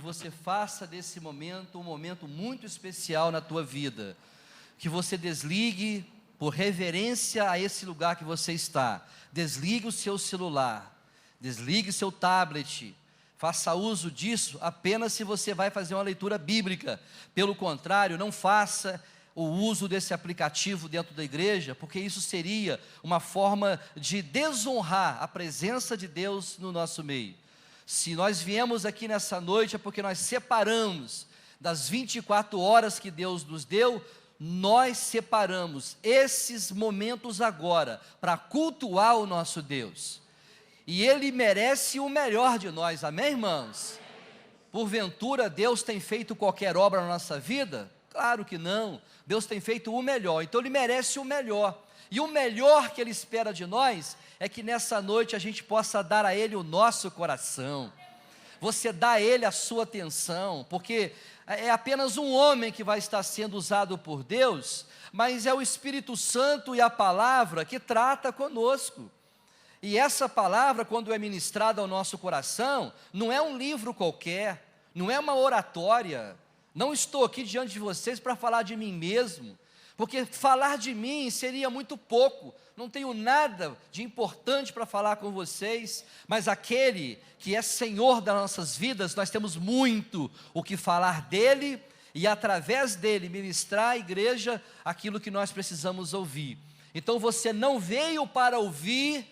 você faça desse momento um momento muito especial na tua vida. Que você desligue, por reverência a esse lugar que você está, desligue o seu celular, desligue seu tablet, faça uso disso apenas se você vai fazer uma leitura bíblica. Pelo contrário, não faça o uso desse aplicativo dentro da igreja, porque isso seria uma forma de desonrar a presença de Deus no nosso meio. Se nós viemos aqui nessa noite é porque nós separamos das 24 horas que Deus nos deu, nós separamos esses momentos agora para cultuar o nosso Deus. E Ele merece o melhor de nós, amém, irmãos? Porventura Deus tem feito qualquer obra na nossa vida? Claro que não, Deus tem feito o melhor, então Ele merece o melhor. E o melhor que Ele espera de nós é que nessa noite a gente possa dar a Ele o nosso coração. Você dá a Ele a sua atenção, porque é apenas um homem que vai estar sendo usado por Deus, mas é o Espírito Santo e a palavra que trata conosco. E essa palavra, quando é ministrada ao nosso coração, não é um livro qualquer, não é uma oratória. Não estou aqui diante de vocês para falar de mim mesmo, porque falar de mim seria muito pouco, não tenho nada de importante para falar com vocês, mas aquele que é Senhor das nossas vidas, nós temos muito o que falar dele, e através dele ministrar à igreja aquilo que nós precisamos ouvir. Então você não veio para ouvir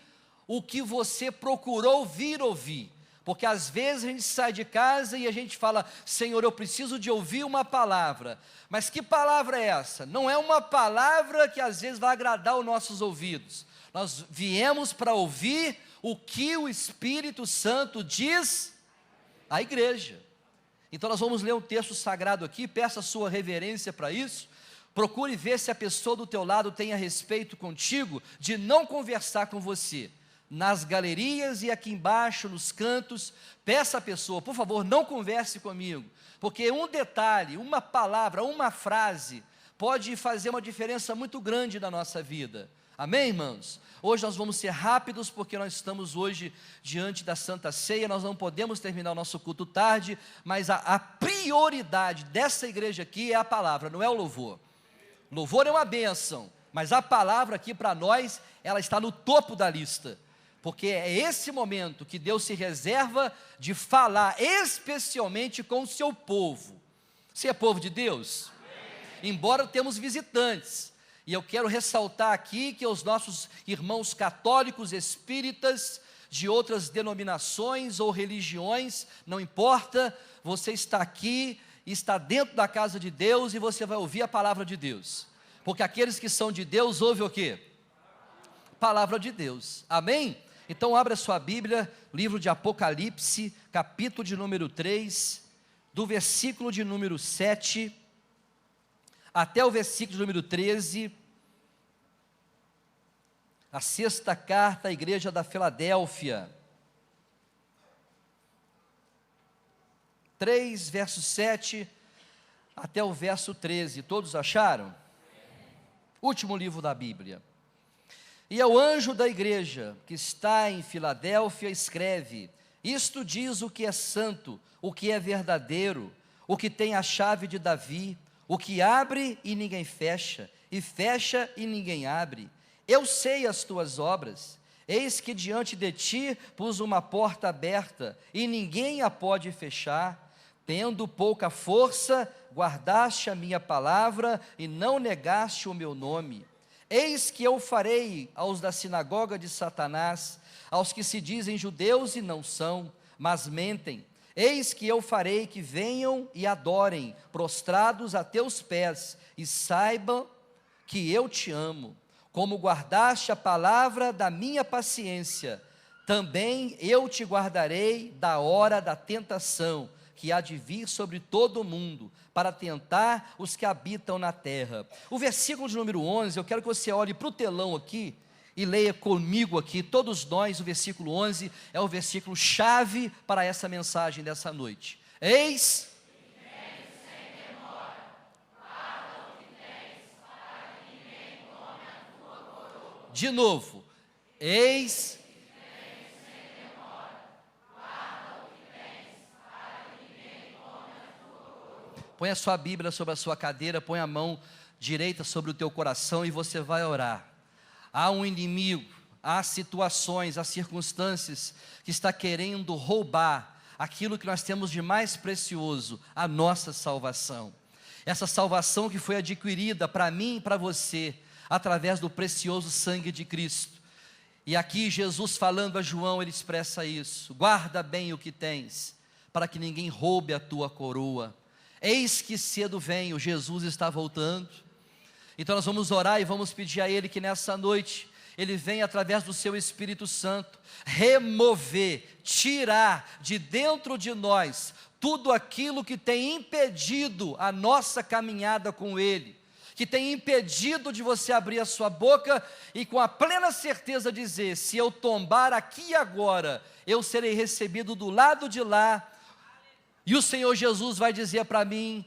o que você procurou vir ouvir, porque às vezes a gente sai de casa e a gente fala: Senhor, eu preciso de ouvir uma palavra. Mas que palavra é essa? Não é uma palavra que às vezes vai agradar os nossos ouvidos. Nós viemos para ouvir o que o Espírito Santo diz à igreja. Então nós vamos ler um texto sagrado aqui, peça a sua reverência para isso. Procure ver se a pessoa do teu lado tem a respeito contigo de não conversar com você. Nas galerias e aqui embaixo, nos cantos, peça a pessoa: por favor, não converse comigo, porque um detalhe, uma palavra, uma frase, pode fazer uma diferença muito grande na nossa vida, amém, irmãos? Hoje nós vamos ser rápidos, porque nós estamos hoje diante da Santa Ceia, nós não podemos terminar o nosso culto tarde, mas a prioridade dessa igreja aqui é a palavra, não é o louvor. Louvor é uma bênção, mas a palavra aqui para nós, ela está no topo da lista, porque é esse momento que Deus se reserva de falar especialmente com o seu povo. Você é povo de Deus? Amém. Embora temos visitantes, e eu quero ressaltar aqui que os nossos irmãos católicos, espíritas, de outras denominações ou religiões, não importa, você está aqui, está dentro da casa de Deus e você vai ouvir a palavra de Deus, porque aqueles que são de Deus ouvem o quê? Palavra de Deus, amém? Então abra sua Bíblia, livro de Apocalipse, capítulo de número 3, do versículo de número 7, até o versículo de número 13, a sexta carta à igreja da Filadélfia, 3, verso 7, até o verso 13, todos acharam? Último livro da Bíblia. E ao anjo da igreja que está em Filadélfia escreve: isto diz o que é santo, o que é verdadeiro, o que tem a chave de Davi, o que abre e ninguém fecha, e fecha e ninguém abre. Eu sei as tuas obras, eis que diante de ti pus uma porta aberta, e ninguém a pode fechar. Tendo pouca força, guardaste a minha palavra, e não negaste o meu nome. Eis que eu farei aos da sinagoga de Satanás, aos que se dizem judeus e não são, mas mentem. Eis que eu farei que venham e adorem, prostrados a teus pés, e saibam que eu te amo. Como guardaste a palavra da minha paciência, também eu te guardarei da hora da tentação, que há de vir sobre todo o mundo, para tentar os que habitam na terra. O versículo de número 11, eu quero que você olhe para o telão aqui, e leia comigo aqui, todos nós, o versículo 11, é o versículo chave para essa mensagem dessa noite. Eis, de novo, eis, põe a sua Bíblia sobre a sua cadeira, põe a mão direita sobre o teu coração e você vai orar. Há um inimigo, há situações, há circunstâncias que está querendo roubar aquilo que nós temos de mais precioso, a nossa salvação. Essa salvação que foi adquirida para mim e para você, através do precioso sangue de Cristo. E aqui Jesus falando a João, ele expressa isso: guarda bem o que tens, para que ninguém roube a tua coroa. Eis que cedo venho, Jesus está voltando. Então nós vamos orar e vamos pedir a Ele que nessa noite, Ele venha através do seu Espírito Santo, remover, tirar de dentro de nós, tudo aquilo que tem impedido a nossa caminhada com Ele, que tem impedido de você abrir a sua boca e com a plena certeza dizer: se eu tombar aqui e agora, eu serei recebido do lado de lá, e o Senhor Jesus vai dizer para mim,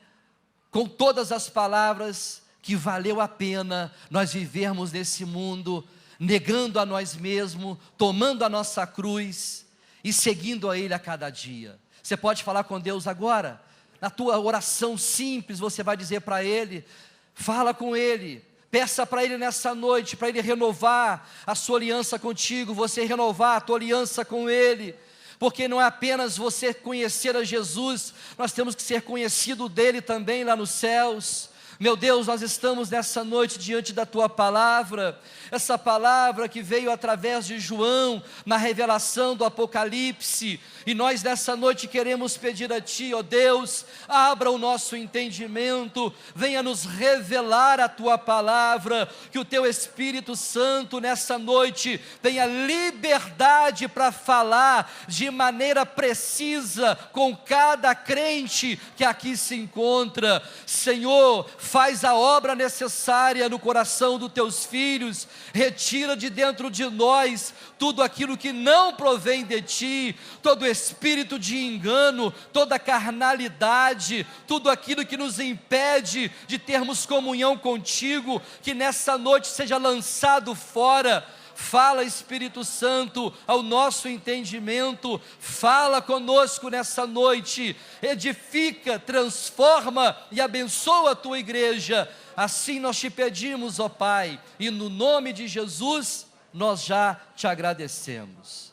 com todas as palavras, que valeu a pena nós vivermos nesse mundo, negando a nós mesmos, tomando a nossa cruz e seguindo a Ele a cada dia. Você pode falar com Deus agora, na tua oração simples, você vai dizer para Ele, fala com Ele, peça para Ele nessa noite, para Ele renovar a sua aliança contigo, você renovar a tua aliança com Ele, porque não é apenas você conhecer a Jesus, nós temos que ser conhecido dEle também lá nos céus. Meu Deus, nós estamos nessa noite diante da Tua palavra, essa palavra que veio através de João, na revelação do Apocalipse, e nós nessa noite queremos pedir a Ti, ó Deus, abra o nosso entendimento, venha nos revelar a Tua palavra, que o Teu Espírito Santo nessa noite tenha liberdade para falar de maneira precisa com cada crente que aqui se encontra. Senhor, faz a obra necessária no coração dos teus filhos, retira de dentro de nós tudo aquilo que não provém de ti, todo espírito de engano, toda carnalidade, tudo aquilo que nos impede de termos comunhão contigo, que nessa noite seja lançado fora. Fala, Espírito Santo, ao nosso entendimento, fala conosco nessa noite, edifica, transforma e abençoa a tua igreja. Assim nós te pedimos, ó Pai, e no nome de Jesus nós já te agradecemos.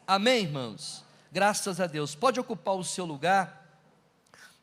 Amém, irmãos? Graças a Deus. Pode ocupar o seu lugar.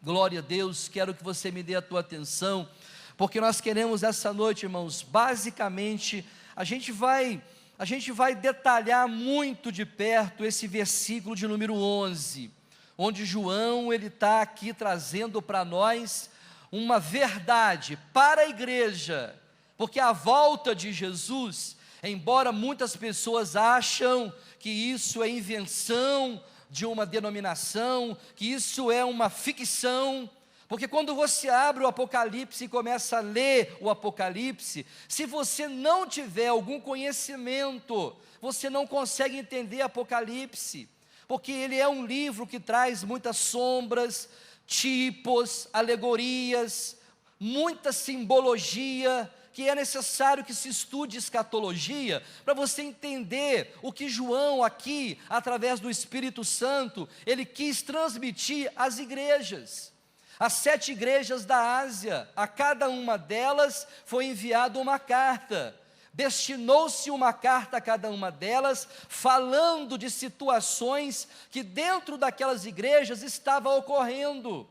Glória a Deus. Quero que você me dê a tua atenção, porque nós queremos essa noite, irmãos, basicamente, a gente vai detalhar muito de perto esse versículo de número 11, onde João, ele está aqui trazendo para nós uma verdade para a igreja, porque a volta de Jesus, embora muitas pessoas acham que isso é invenção de uma denominação, que isso é uma ficção, porque quando você abre o Apocalipse e começa a ler o Apocalipse, se você não tiver algum conhecimento, você não consegue entender Apocalipse, porque ele é um livro que traz muitas sombras, tipos, alegorias, muita simbologia, que é necessário que se estude escatologia, para você entender o que João aqui, através do Espírito Santo, ele quis transmitir às igrejas. As 7 igrejas da Ásia, a cada uma delas foi enviada uma carta, destinou-se uma carta a cada uma delas, falando de situações que dentro daquelas igrejas estavam ocorrendo,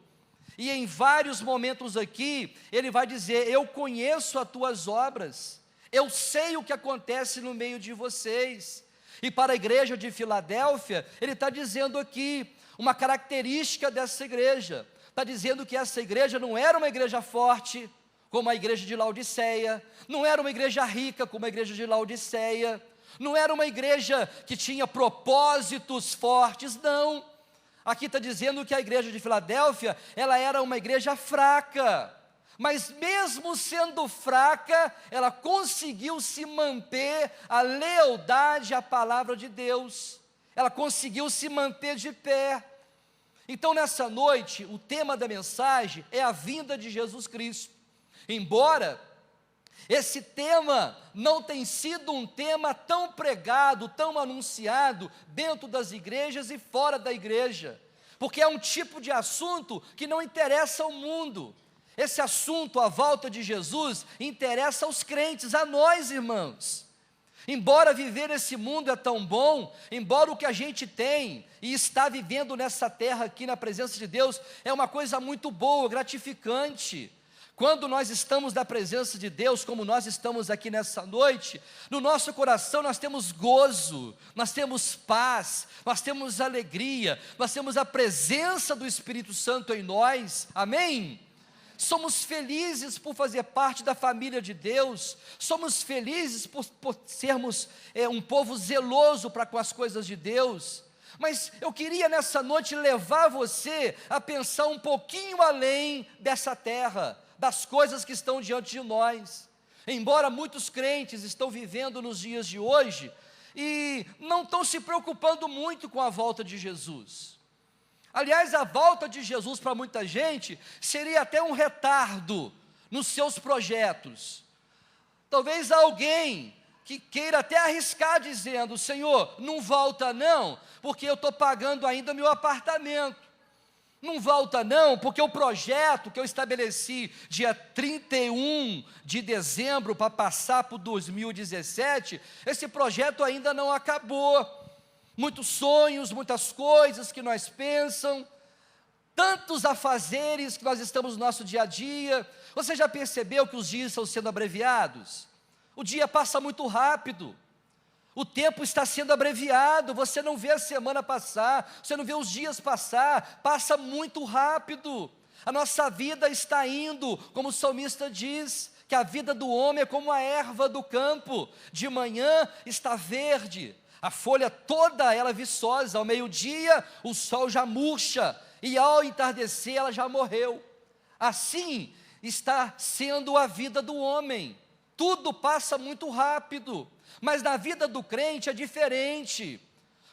e em vários momentos aqui, ele vai dizer: eu conheço as tuas obras, eu sei o que acontece no meio de vocês. E para a igreja de Filadélfia, ele está dizendo aqui, uma característica dessa igreja, está dizendo que essa igreja não era uma igreja forte, como a igreja de Laodiceia, não era uma igreja rica, como a igreja de Laodiceia, não era uma igreja que tinha propósitos fortes, não. Aqui está dizendo que a igreja de Filadélfia, ela era uma igreja fraca, mas mesmo sendo fraca, ela conseguiu se manter a lealdade à palavra de Deus, ela conseguiu se manter de pé. Então nessa noite, o tema da mensagem é a vinda de Jesus Cristo. Embora esse tema não tenha sido um tema tão pregado, tão anunciado dentro das igrejas e fora da igreja, porque é um tipo de assunto que não interessa ao mundo. Esse assunto, a volta de Jesus, interessa aos crentes, a nós, irmãos. Embora viver nesse mundo é tão bom, embora o que a gente tem e está vivendo nessa terra aqui na presença de Deus é uma coisa muito boa, gratificante. Quando nós estamos na presença de Deus, como nós estamos aqui nessa noite, no nosso coração nós temos gozo, nós temos paz, nós temos alegria, nós temos a presença do Espírito Santo em nós, amém? Somos felizes por fazer parte da família de Deus, somos felizes por sermos um povo zeloso para com as coisas de Deus. Mas eu queria nessa noite levar você a pensar um pouquinho além dessa terra, das coisas que estão diante de nós. Embora muitos crentes estão vivendo nos dias de hoje e não estão se preocupando muito com a volta de Jesus. Aliás, a volta de Jesus para muita gente seria até um retardo nos seus projetos. Talvez alguém que queira até arriscar dizendo: Senhor, não volta não, porque eu estou pagando ainda meu apartamento. Não volta não, porque o projeto que eu estabeleci dia 31 de dezembro para passar para o 2017, esse projeto ainda não acabou. Muitos sonhos, muitas coisas que nós pensamos, tantos afazeres que nós estamos no nosso dia a dia. Você já percebeu que os dias estão sendo abreviados? O dia passa muito rápido. O tempo está sendo abreviado, você não vê a semana passar, você não vê os dias passar, passa muito rápido. A nossa vida está indo, como o salmista diz, que a vida do homem é como a erva do campo, de manhã está verde, a folha toda ela viçosa, ao meio-dia o sol já murcha, e ao entardecer ela já morreu. Assim está sendo a vida do homem, tudo passa muito rápido. Mas na vida do crente é diferente.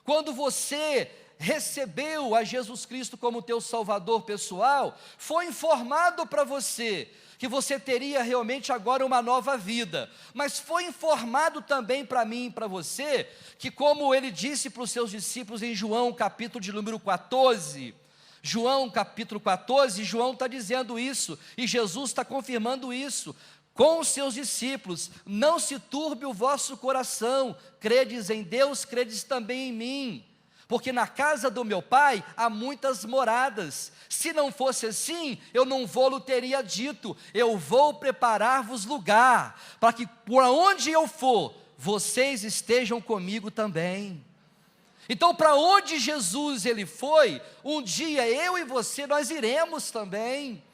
Quando você recebeu a Jesus Cristo como teu Salvador pessoal, foi informado para você que você teria realmente agora uma nova vida. Mas foi informado também para mim e para você, que como ele disse para os seus discípulos em João capítulo de número 14, João capítulo 14, João está dizendo isso, e Jesus está confirmando isso, com os seus discípulos: não se turbe o vosso coração, credes em Deus, credes também em mim, porque na casa do meu pai há muitas moradas, se não fosse assim, eu não vou-lo teria dito, eu vou preparar-vos lugar, para que por onde eu for, vocês estejam comigo também. Então, para onde Jesus ele foi, um dia eu e você, nós iremos também.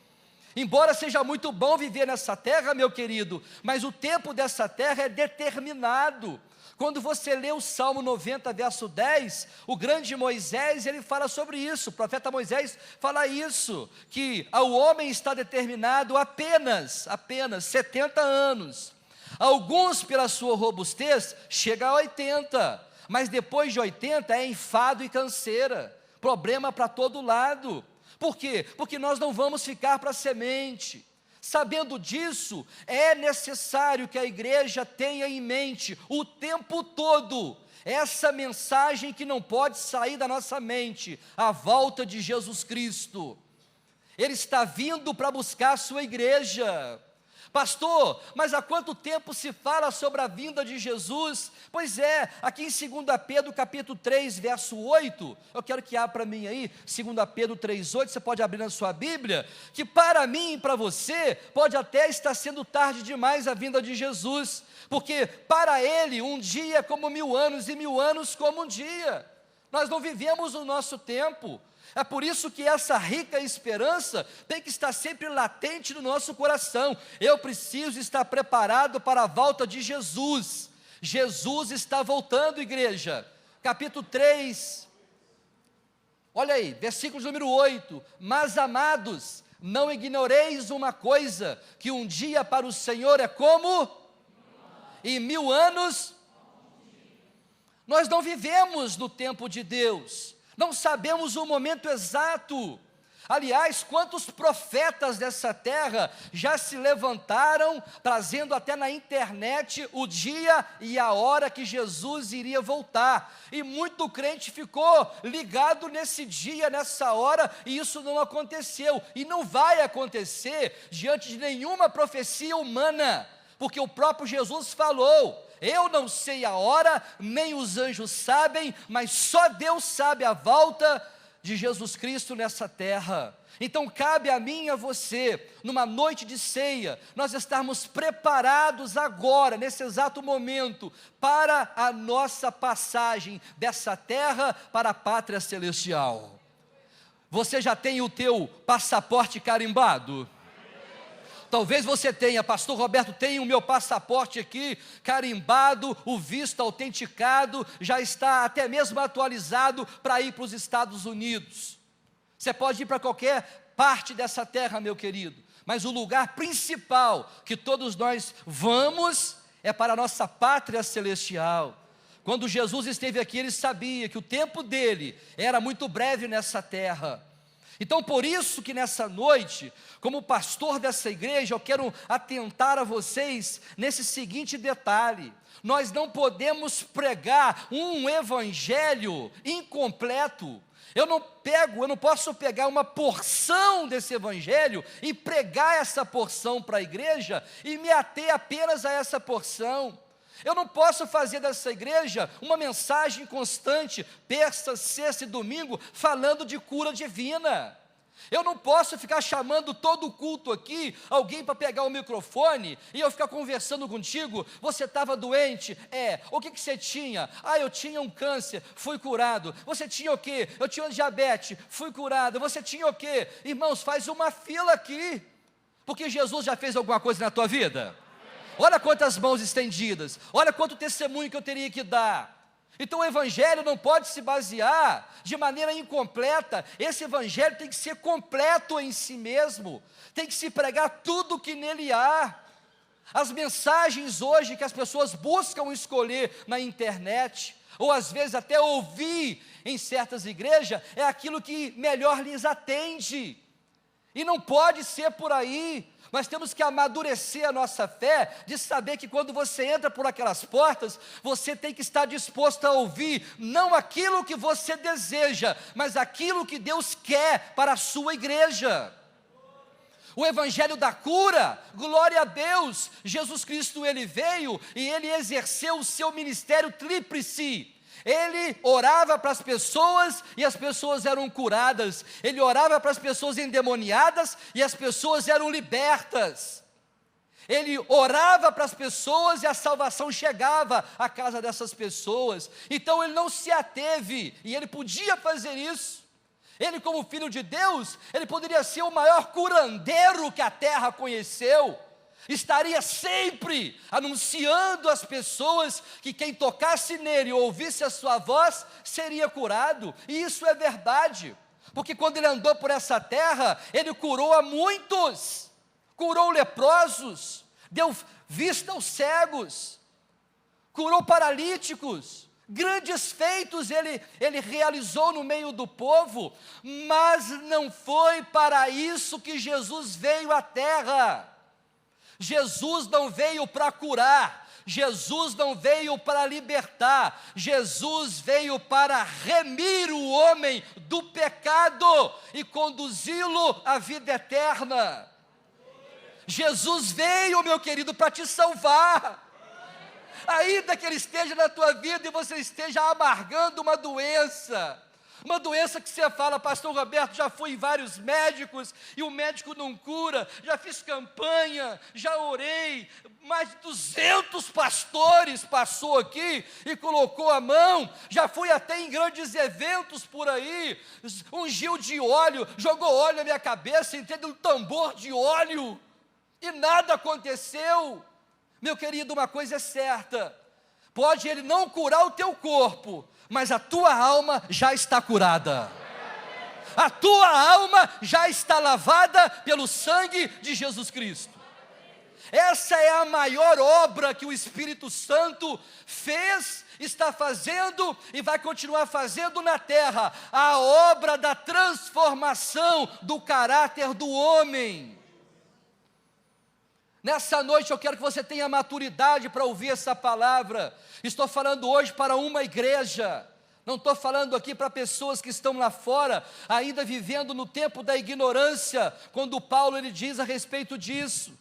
Embora seja muito bom viver nessa terra, meu querido, mas o tempo dessa terra é determinado. Quando você lê o Salmo 90, verso 10, o grande Moisés, ele fala sobre isso, o profeta Moisés fala isso, que ao homem está determinado apenas 70 anos. Alguns, pela sua robustez, chegam a 80, mas depois de 80 é enfado e canseira, problema para todo lado. Por quê? Porque nós não vamos ficar para semente. Sabendo disso, é necessário que a igreja tenha em mente o tempo todo essa mensagem que não pode sair da nossa mente: a volta de Jesus Cristo. Ele está vindo para buscar a sua igreja. Pastor, mas há quanto tempo se fala sobre a vinda de Jesus? Pois é, aqui em 2 Pedro capítulo 3, verso 8, eu quero que abra para mim aí, 2 Pedro 3, 8, você pode abrir na sua Bíblia, que para mim e para você, pode até estar sendo tarde demais a vinda de Jesus, porque para Ele um dia é como 1000 anos, e 1000 anos como um dia. Nós não vivemos o nosso tempo. É por isso que essa rica esperança tem que estar sempre latente no nosso coração. Eu preciso estar preparado para a volta de Jesus. Jesus está voltando, igreja. Capítulo 3, olha aí, versículo número 8. Mas amados, não ignoreis uma coisa, que um dia para o Senhor é como? E 1000 anos? Nós não vivemos no tempo de Deus. Não sabemos o momento exato. Aliás, quantos profetas dessa terra já se levantaram, trazendo até na internet o dia e a hora que Jesus iria voltar, e muito crente ficou ligado nesse dia, nessa hora, e isso não aconteceu, e não vai acontecer diante de nenhuma profecia humana, porque o próprio Jesus falou: eu não sei a hora, nem os anjos sabem, mas só Deus sabe a volta de Jesus Cristo nessa terra. Então cabe a mim e a você, numa noite de ceia, nós estarmos preparados agora, nesse exato momento, para a nossa passagem dessa terra para a pátria celestial. Você já tem o teu passaporte carimbado? Talvez você tenha, pastor Roberto, tem o meu passaporte aqui, carimbado, o visto autenticado, já está até mesmo atualizado para ir para os Estados Unidos. Você pode ir para qualquer parte dessa terra, meu querido, mas o lugar principal que todos nós vamos é para a nossa pátria celestial. Quando Jesus esteve aqui, ele sabia que o tempo dele era muito breve nessa terra. Então, por isso que nessa noite, como pastor dessa igreja, eu quero atentar a vocês nesse seguinte detalhe: nós não podemos pregar um evangelho incompleto. Eu não posso pegar uma porção desse evangelho e pregar essa porção para a igreja e me ater apenas a essa porção. Eu não posso fazer dessa igreja uma mensagem constante, terça, sexta e domingo, falando de cura divina. Eu não posso ficar chamando todo o culto aqui, alguém para pegar o microfone, e eu ficar conversando contigo. Você estava doente? O que você tinha? Eu tinha um câncer, fui curado. Você tinha o quê? Eu tinha diabetes, fui curado. Você tinha o quê? Irmãos, faz uma fila aqui, porque Jesus já fez alguma coisa na tua vida. Olha quantas mãos estendidas, olha quanto testemunho que eu teria que dar. Então o evangelho não pode se basear de maneira incompleta. Esse evangelho tem que ser completo em si mesmo, tem que se pregar tudo o que nele há. As mensagens hoje que as pessoas buscam escolher na internet, ou às vezes até ouvir em certas igrejas, é aquilo que melhor lhes atende, e não pode ser por aí. Nós temos que amadurecer a nossa fé, de saber que quando você entra por aquelas portas, você tem que estar disposto a ouvir, não aquilo que você deseja, mas aquilo que Deus quer para a sua igreja. O evangelho da cura, glória a Deus, Jesus Cristo, ele veio e ele exerceu o seu ministério tríplice. Ele orava para as pessoas e as pessoas eram curadas. Ele orava para as pessoas endemoniadas e as pessoas eram libertas. Ele orava para as pessoas e a salvação chegava à casa dessas pessoas. Então ele não se ateve, e ele podia fazer isso. Ele, como filho de Deus, ele poderia ser o maior curandeiro que a terra conheceu. Estaria sempre anunciando às pessoas que quem tocasse nele ou ouvisse a sua voz seria curado. E isso é verdade, porque quando ele andou por essa terra, ele curou a muitos, curou leprosos, deu vista aos cegos, curou paralíticos. Grandes feitos ele realizou no meio do povo, mas não foi para isso que Jesus veio à terra. Jesus não veio para curar, Jesus não veio para libertar, Jesus veio para remir o homem do pecado e conduzi-lo à vida eterna. Jesus veio, meu querido, para te salvar. Ainda que ele esteja na tua vida e você esteja amargando uma doença que você fala: pastor Roberto, já fui em vários médicos e o médico não cura, já fiz campanha, já orei, mais de 200 pastores passou aqui e colocou a mão, já fui até em grandes eventos por aí, ungiu de óleo, jogou óleo na minha cabeça, entrei num tambor de óleo e nada aconteceu. Meu querido, uma coisa é certa: pode ele não curar o teu corpo, mas a tua alma já está curada. A tua alma já está lavada pelo sangue de Jesus Cristo. Essa é a maior obra que o Espírito Santo fez, está fazendo e vai continuar fazendo na terra, a obra da transformação do caráter do homem. Nessa noite eu quero que você tenha maturidade para ouvir essa palavra. Estou falando hoje para uma igreja, não estou falando aqui para pessoas que estão lá fora, ainda vivendo no tempo da ignorância, quando Paulo ele diz a respeito disso,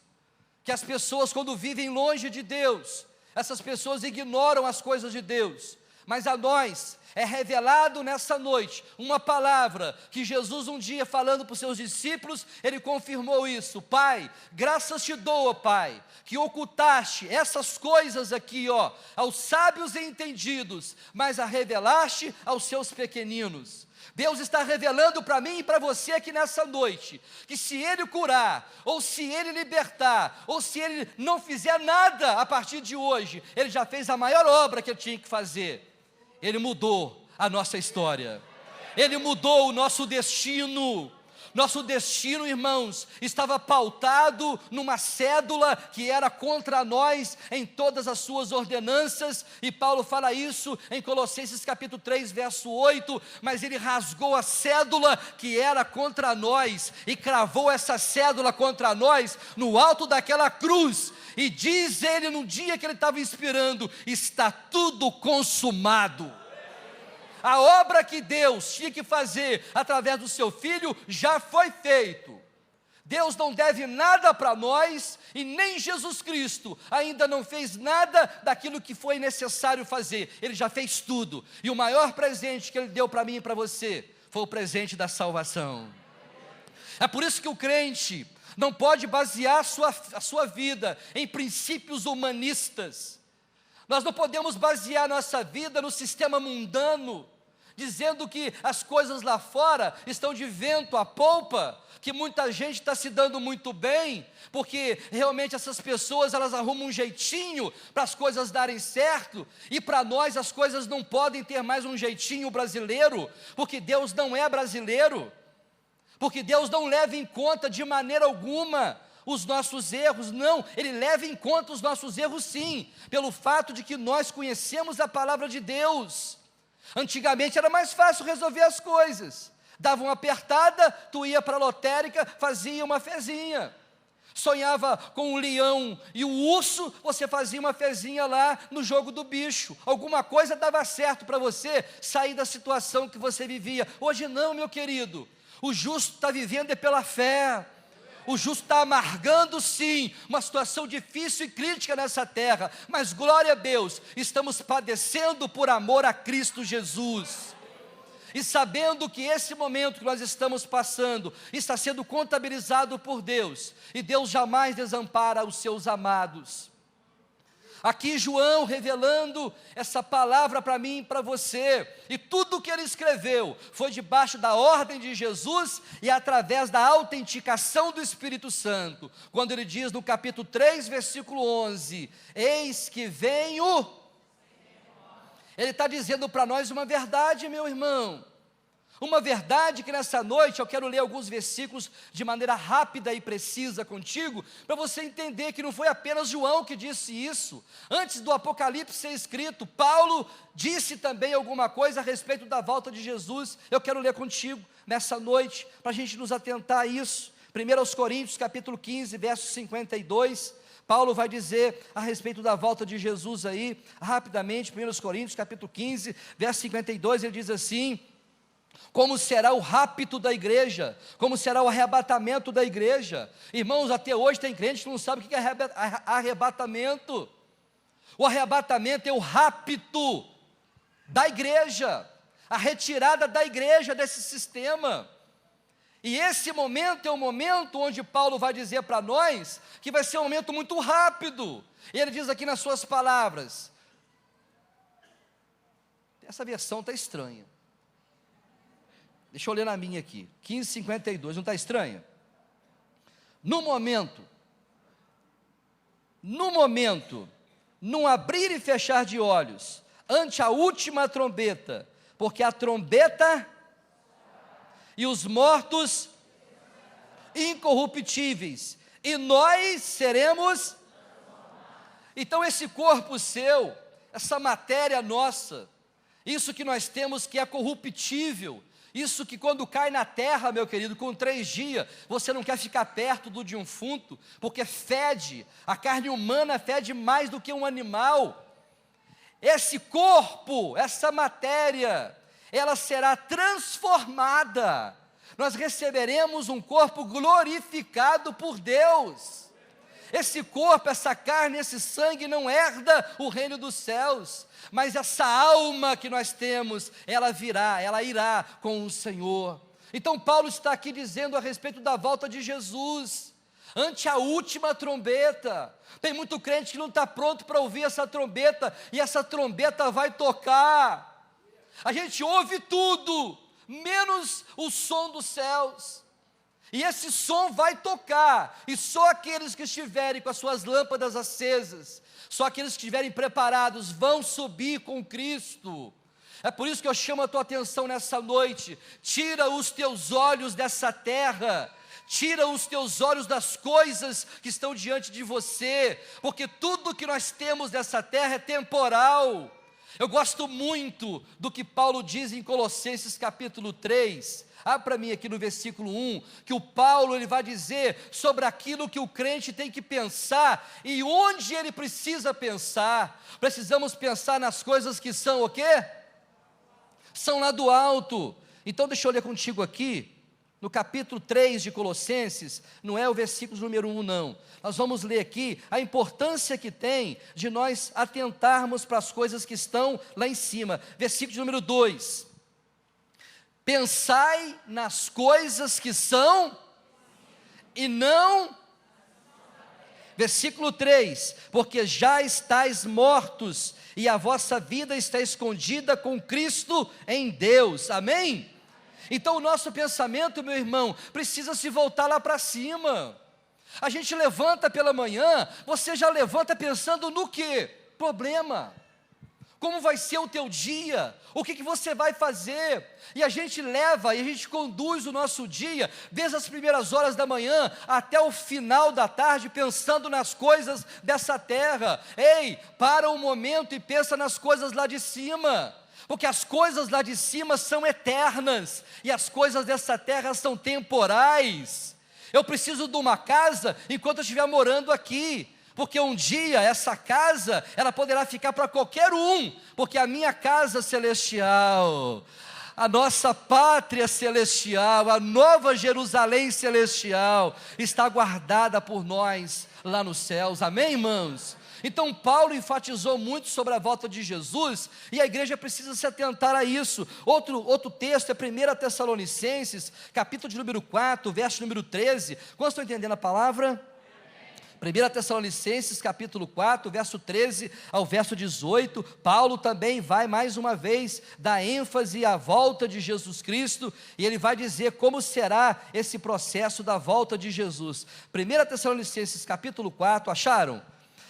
que as pessoas quando vivem longe de Deus, essas pessoas ignoram as coisas de Deus, mas a nós é revelado nessa noite uma palavra que Jesus um dia falando para os seus discípulos, ele confirmou isso: Pai, graças te dou, ó Pai, que ocultaste essas coisas aqui, ó, aos sábios e entendidos, mas a revelaste aos seus pequeninos. Deus está revelando para mim e para você aqui nessa noite, que se Ele curar, ou se Ele libertar, ou se Ele não fizer nada a partir de hoje, Ele já fez a maior obra que Ele tinha que fazer. Ele mudou a nossa história, Ele mudou o nosso destino. Nosso destino, irmãos, estava pautado numa cédula que era contra nós em todas as suas ordenanças, e Paulo fala isso em Colossenses capítulo 3, verso 8, mas ele rasgou a cédula que era contra nós, e cravou essa cédula contra nós no alto daquela cruz, e diz ele no dia que ele estava inspirando: está tudo consumado. A obra que Deus tinha que fazer através do seu Filho já foi feito. Deus não deve nada para nós, e nem Jesus Cristo ainda não fez nada daquilo que foi necessário fazer. Ele já fez tudo, e o maior presente que Ele deu para mim e para você foi o presente da salvação. É por isso que o crente não pode basear a sua vida em princípios humanistas. Nós não podemos basear nossa vida no sistema mundano, dizendo que as coisas lá fora estão de vento a polpa, que muita gente está se dando muito bem, porque realmente essas pessoas elas arrumam um jeitinho para as coisas darem certo, e para nós as coisas não podem ter mais um jeitinho brasileiro, porque Deus não é brasileiro, porque Deus não leva em conta de maneira alguma os nossos erros. Não, Ele leva em conta os nossos erros sim, pelo fato de que nós conhecemos a palavra de Deus. Antigamente era mais fácil resolver as coisas, dava uma apertada, tu ia para a lotérica, fazia uma fezinha, sonhava com o leão e o urso, você fazia uma fezinha lá no jogo do bicho, alguma coisa dava certo para você sair da situação que você vivia. Hoje não, meu querido, o justo está vivendo é pela fé. O justo está amargando sim, uma situação difícil e crítica nessa terra, mas glória a Deus, estamos padecendo por amor a Cristo Jesus, e sabendo que esse momento que nós estamos passando, está sendo contabilizado por Deus, e Deus jamais desampara os seus amados. Aqui João revelando essa palavra para mim e para você, e tudo que ele escreveu foi debaixo da ordem de Jesus e através da autenticação do Espírito Santo, quando ele diz no capítulo 3, versículo 11, eis que venho, ele está dizendo para nós uma verdade, meu irmão, uma verdade que nessa noite eu quero ler alguns versículos de maneira rápida e precisa contigo, para você entender que não foi apenas João que disse isso. Antes do Apocalipse ser escrito, Paulo disse também alguma coisa a respeito da volta de Jesus. Eu quero ler contigo nessa noite, para a gente nos atentar a isso. 1 Coríntios capítulo 15, verso 52, Paulo vai dizer a respeito da volta de Jesus aí, rapidamente. 1 Coríntios capítulo 15, verso 52, ele diz assim: como será o rapto da igreja, como será o arrebatamento da igreja. Irmãos, até hoje tem crente que não sabe o que é arrebatamento. O arrebatamento é o rapto da igreja, a retirada da igreja desse sistema. E esse momento é o momento onde Paulo vai dizer para nós que vai ser um momento muito rápido. E ele diz aqui nas suas palavras, essa versão está estranha, deixa eu ler na minha aqui, 15:52, não está estranha? No momento, num abrir e fechar de olhos, ante a última trombeta, porque a trombeta e os mortos incorruptíveis e nós seremos. Então esse corpo seu, essa matéria nossa, isso que nós temos que é corruptível, isso que quando cai na terra, meu querido, com 3 dias, você não quer ficar perto do defunto, porque fede, a carne humana fede mais do que um animal. Esse corpo, essa matéria, ela será transformada, nós receberemos um corpo glorificado por Deus. Esse corpo, essa carne, esse sangue não herda o reino dos céus, mas essa alma que nós temos, ela irá com o Senhor. Então Paulo está aqui dizendo a respeito da volta de Jesus, ante a última trombeta. Tem muito crente que não está pronto para ouvir essa trombeta, e essa trombeta vai tocar. A gente ouve tudo, menos o som dos céus. E esse som vai tocar, e só aqueles que estiverem com as suas lâmpadas acesas, só aqueles que estiverem preparados vão subir com Cristo. É por isso que eu chamo a tua atenção nessa noite. Tira os teus olhos dessa terra, tira os teus olhos das coisas que estão diante de você, porque tudo que nós temos dessa terra é temporal. Eu gosto muito do que Paulo diz em Colossenses capítulo 3, abra para mim aqui no versículo 1, que o Paulo ele vai dizer sobre aquilo que o crente tem que pensar, e onde ele precisa pensar. Precisamos pensar nas coisas que são o quê? São lá do alto. Então deixa eu ler contigo aqui, no capítulo 3 de Colossenses, não é o versículo número 1 não, nós vamos ler aqui a importância que tem de nós atentarmos para as coisas que estão lá em cima. Versículo número 2, pensai nas coisas que são e não. Versículo 3, porque já estáis mortos e a vossa vida está escondida com Cristo em Deus, amém? Então o nosso pensamento, meu irmão, precisa se voltar lá para cima. A gente levanta pela manhã, você já levanta pensando no quê? Problema. Como vai ser o teu dia? O que você vai fazer? E a gente leva, e a gente conduz o nosso dia, desde as primeiras horas da manhã até o final da tarde, pensando nas coisas dessa terra. Ei, para um momento e pensa nas coisas lá de cima, porque as coisas lá de cima são eternas, e as coisas dessa terra são temporais. Eu preciso de uma casa enquanto eu estiver morando aqui, porque um dia essa casa, ela poderá ficar para qualquer um, porque a minha casa celestial, a nossa pátria celestial, a nova Jerusalém celestial, está guardada por nós lá nos céus, amém, irmãos? Então Paulo enfatizou muito sobre a volta de Jesus, e a igreja precisa se atentar a isso. Outro texto é 1 Tessalonicenses, capítulo de número 4, verso número 13, quantos estão entendendo a palavra? 1 Tessalonicenses capítulo 4, verso 13 ao verso 18, Paulo também vai mais uma vez dar ênfase à volta de Jesus Cristo, e ele vai dizer como será esse processo da volta de Jesus. 1 Tessalonicenses capítulo 4, acharam?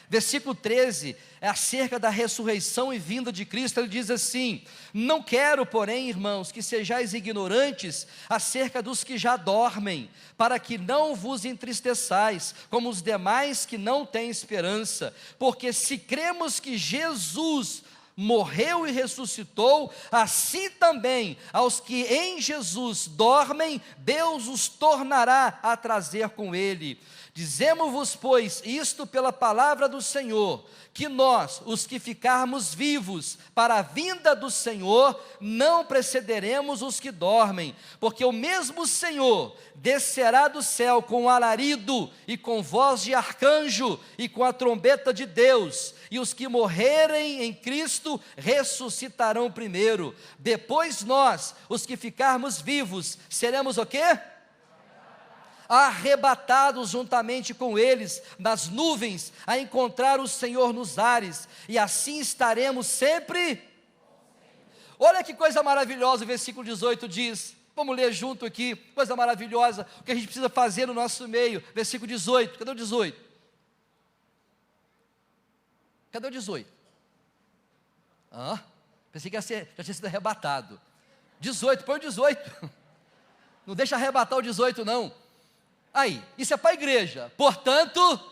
Versículo 13, é acerca da ressurreição e vinda de Cristo. Ele diz assim: não quero, porém, irmãos, que sejais ignorantes acerca dos que já dormem, para que não vos entristeçais, como os demais que não têm esperança. Porque se cremos que Jesus morreu e ressuscitou, assim também aos que em Jesus dormem, Deus os tornará a trazer com ele. Dizemos-vos, pois, isto pela palavra do Senhor, que nós, os que ficarmos vivos para a vinda do Senhor, não precederemos os que dormem, porque o mesmo Senhor descerá do céu com alarido e com voz de arcanjo e com a trombeta de Deus, e os que morrerem em Cristo ressuscitarão primeiro. Depois nós, os que ficarmos vivos, seremos o quê? Arrebatados juntamente com eles nas nuvens, a encontrar o Senhor nos ares, e assim estaremos sempre. Olha que coisa maravilhosa, o versículo 18 diz, vamos ler junto aqui, coisa maravilhosa, o que a gente precisa fazer no nosso meio. Versículo 18, cadê o 18? Cadê o 18? Pensei que já tinha sido arrebatado. 18, põe o 18, não deixa arrebatar o 18 não. Aí, isso é para a igreja. Portanto,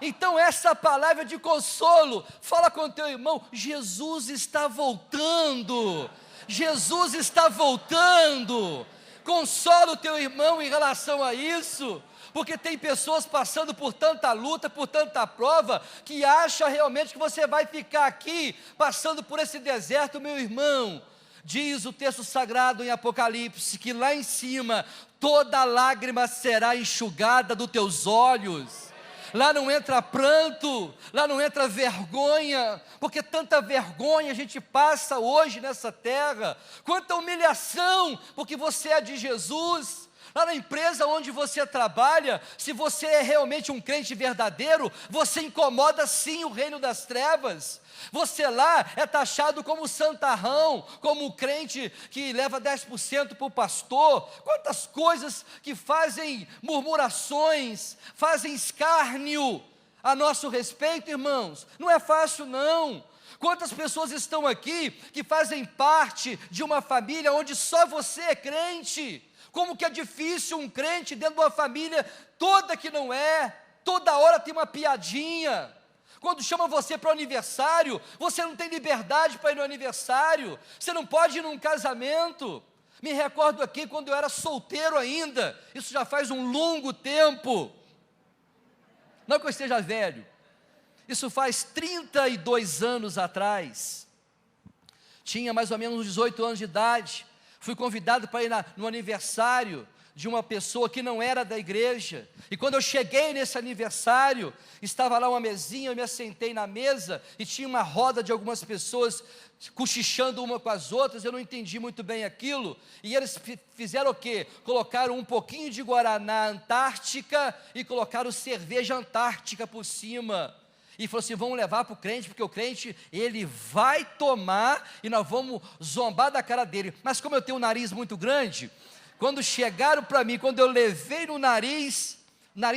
então essa palavra de consolo, fala com o teu irmão, Jesus está voltando, Jesus está voltando. Consola o teu irmão em relação a isso, porque tem pessoas passando por tanta luta, por tanta prova, que acha realmente que você vai ficar aqui, passando por esse deserto. Meu irmão, diz o texto sagrado em Apocalipse, que lá em cima, toda lágrima será enxugada dos teus olhos. Lá não entra pranto, lá não entra vergonha, porque tanta vergonha a gente passa hoje nessa terra, quanta humilhação, porque você é de Jesus. Lá na empresa onde você trabalha, se você é realmente um crente verdadeiro, você incomoda sim o reino das trevas. Você lá é taxado como santarrão, como o crente que leva 10% para o pastor. Quantas coisas que fazem murmurações, fazem escárnio a nosso respeito, irmãos. Não é fácil não. Quantas pessoas estão aqui que fazem parte de uma família onde só você é crente? Como que é difícil um crente dentro de uma família toda que não é, toda hora tem uma piadinha. Quando chamam você para o aniversário, você não tem liberdade para ir no aniversário, você não pode ir num casamento. Me recordo aqui quando eu era solteiro ainda, isso já faz um longo tempo, não que eu esteja velho, isso faz 32 anos atrás, tinha mais ou menos uns 18 anos de idade, fui convidado para ir no aniversário de uma pessoa que não era da igreja, e quando eu cheguei nesse aniversário, estava lá uma mesinha, eu me assentei na mesa, e tinha uma roda de algumas pessoas, cochichando uma com as outras, eu não entendi muito bem aquilo, e eles fizeram o quê? Colocaram um pouquinho de Guaraná Antártica, e colocaram cerveja Antártica por cima, e falou assim, vamos levar para o crente, porque o crente, ele vai tomar, e nós vamos zombar da cara dele, mas como eu tenho um nariz muito grande, quando chegaram para mim, quando eu levei no nariz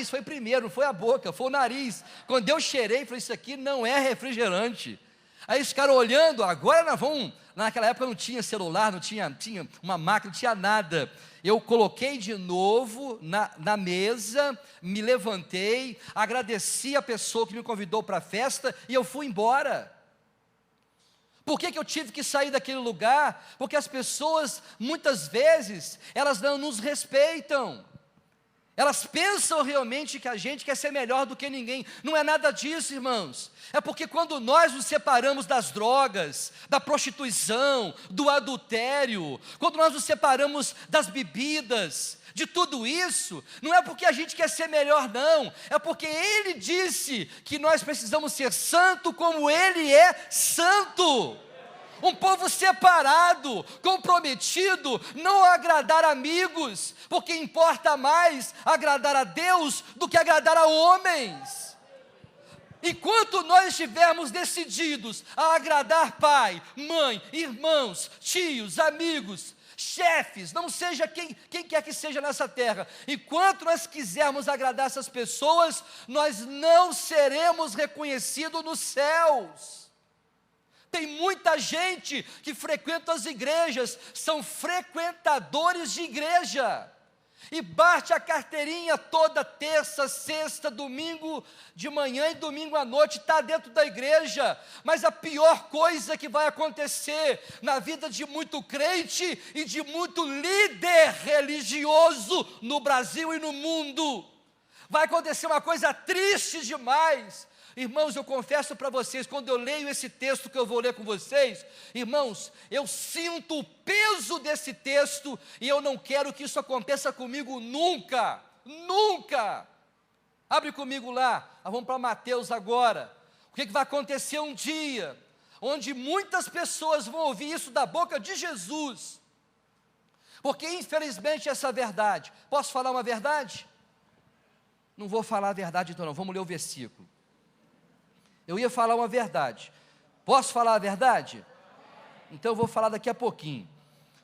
foi primeiro, não foi a boca, foi o nariz. Quando eu cheirei, falei, isso aqui não é refrigerante. Aí eles ficaram olhando, agora nós vamos, naquela época não tinha celular, não tinha uma máquina, não tinha nada. Eu coloquei de novo na mesa, me levantei, agradeci a pessoa que me convidou para a festa e eu fui embora. Por que eu tive que sair daquele lugar? Porque as pessoas, muitas vezes, elas não nos respeitam. Elas pensam realmente que a gente quer ser melhor do que ninguém. Não é nada disso, irmãos. É porque quando nós nos separamos das drogas, da prostituição, do adultério, quando nós nos separamos das bebidas, de tudo isso, não é porque a gente quer ser melhor não, é porque Ele disse que nós precisamos ser santo como Ele é santo. Um povo separado, comprometido, não agradar amigos, porque importa mais agradar a Deus do que agradar a homens. Enquanto nós estivermos decididos a agradar pai, mãe, irmãos, tios, amigos, chefes, não seja quem quer que seja nessa terra, enquanto nós quisermos agradar essas pessoas, nós não seremos reconhecidos nos céus. Tem muita gente que frequenta as igrejas, são frequentadores de igreja, e bate a carteirinha toda terça, sexta, domingo de manhã e domingo à noite, está dentro da igreja, mas a pior coisa que vai acontecer na vida de muito crente e de muito líder religioso no Brasil e no mundo, vai acontecer uma coisa triste demais. Irmãos, eu confesso para vocês, quando eu leio esse texto que eu vou ler com vocês, irmãos, eu sinto o peso desse texto, e eu não quero que isso aconteça comigo nunca, nunca. Abre comigo lá, nós vamos para Mateus agora. O que vai acontecer um dia, onde muitas pessoas vão ouvir isso da boca de Jesus, porque infelizmente essa é a verdade. Posso falar uma verdade? Não vou falar a verdade então não, vamos ler o versículo. Eu ia falar uma verdade. Posso falar a verdade? Então eu vou falar daqui a pouquinho.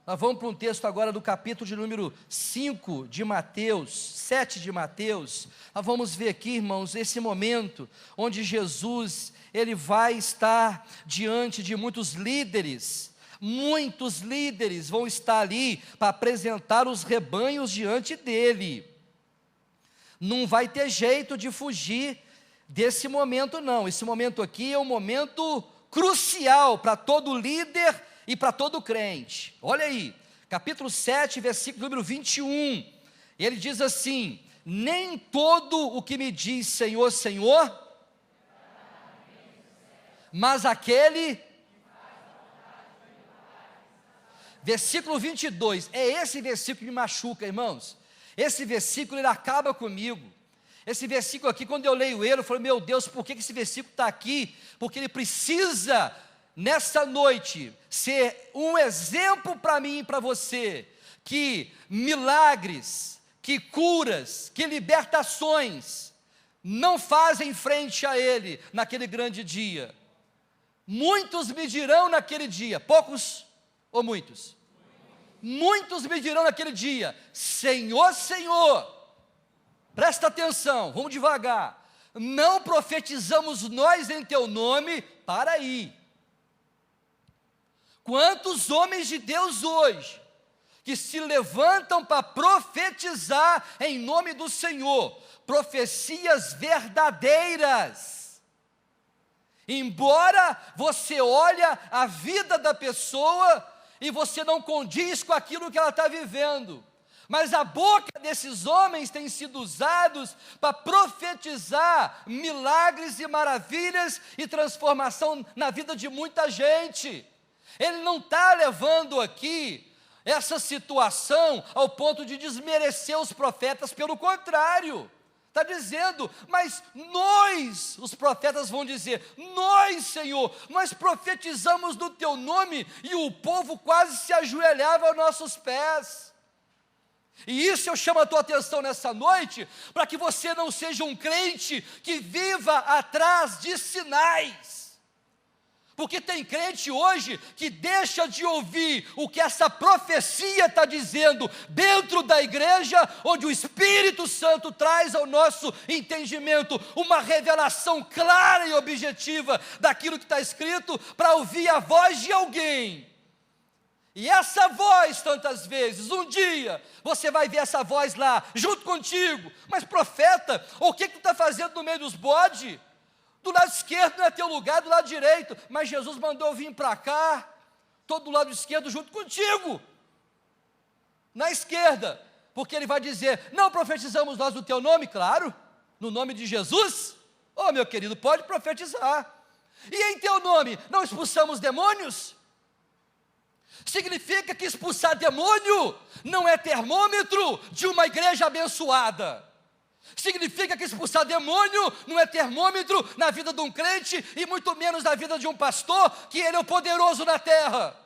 Nós vamos para um texto agora do capítulo de número 5 de Mateus, 7 de Mateus. Nós vamos ver aqui, irmãos, esse momento onde Jesus, ele vai estar diante de muitos líderes vão estar ali para apresentar os rebanhos diante dele. Não vai ter jeito de fugir desse momento não, esse momento aqui é um momento crucial para todo líder e para todo crente. Olha aí, capítulo 7, versículo número 21, ele diz assim: nem todo o que me diz Senhor, Senhor, mas aquele... Versículo 22, é esse versículo que me machuca, irmãos. Esse versículo, ele acaba comigo. Esse versículo aqui, quando eu leio ele, eu falo, meu Deus, por que esse versículo está aqui? Porque ele precisa, nessa noite, ser um exemplo para mim e para você, que milagres, que curas, que libertações, não fazem frente a ele, naquele grande dia. Muitos me dirão naquele dia, poucos ou muitos? Muitos me dirão naquele dia, Senhor, Senhor, presta atenção, vamos devagar, não profetizamos nós em teu nome, para aí. Quantos homens de Deus hoje, que se levantam para profetizar em nome do Senhor, profecias verdadeiras, embora você olha a vida da pessoa, e você não condiz com aquilo que ela está vivendo, mas a boca desses homens tem sido usados para profetizar milagres e maravilhas e transformação na vida de muita gente. Ele não está levando aqui essa situação ao ponto de desmerecer os profetas, pelo contrário, está dizendo, mas nós, os profetas vão dizer, nós, Senhor, nós profetizamos no teu nome, e o povo quase se ajoelhava aos nossos pés. E isso eu chamo a tua atenção nessa noite, para que você não seja um crente que viva atrás de sinais. Porque tem crente hoje que deixa de ouvir o que essa profecia está dizendo dentro da igreja, onde o Espírito Santo traz ao nosso entendimento uma revelação clara e objetiva daquilo que está escrito, para ouvir a voz de alguém. E essa voz, tantas vezes, um dia, você vai ver essa voz lá, junto contigo, mas profeta, o que tu está fazendo no meio dos bodes? Do lado esquerdo não é teu lugar, do lado direito, mas Jesus mandou eu vir para cá, todo do lado esquerdo junto contigo, na esquerda, porque ele vai dizer, não profetizamos nós no teu nome, claro, no nome de Jesus, oh meu querido, pode profetizar, e em teu nome não expulsamos demônios? Significa que expulsar demônio não é termômetro de uma igreja abençoada. Significa que expulsar demônio não é termômetro na vida de um crente, e muito menos na vida de um pastor, que ele é o poderoso na terra.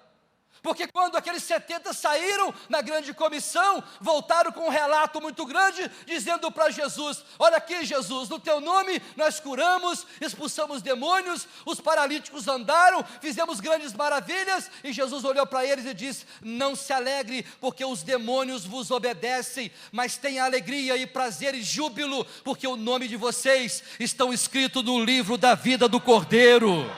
Porque quando aqueles 70 saíram na grande comissão, voltaram com um relato muito grande, dizendo para Jesus, olha aqui Jesus, no teu nome nós curamos, expulsamos demônios, os paralíticos andaram, fizemos grandes maravilhas, e Jesus olhou para eles e disse, não se alegre, porque os demônios vos obedecem, mas tenha alegria e prazer e júbilo, porque o nome de vocês estão escrito no livro da vida do Cordeiro.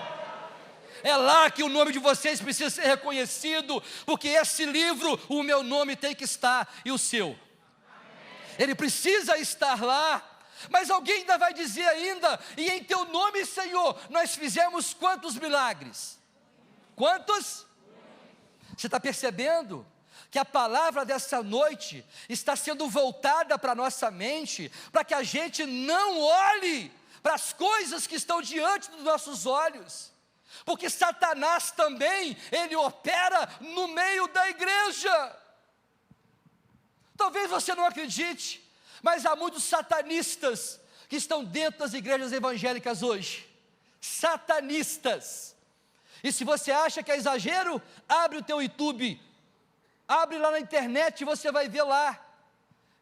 É lá que o nome de vocês precisa ser reconhecido, porque esse livro, o meu nome tem que estar, e o seu. Amém. Ele precisa estar lá, mas alguém ainda vai dizer ainda, e em teu nome, Senhor, nós fizemos quantos milagres? Quantos? Você está percebendo? Que a palavra dessa noite está sendo voltada para a nossa mente, para que a gente não olhe para as coisas que estão diante dos nossos olhos, porque Satanás também, ele opera no meio da igreja. Talvez você não acredite, mas há muitos satanistas que estão dentro das igrejas evangélicas hoje, satanistas, e se você acha que é exagero, abre o teu YouTube, abre lá na internet e você vai ver lá,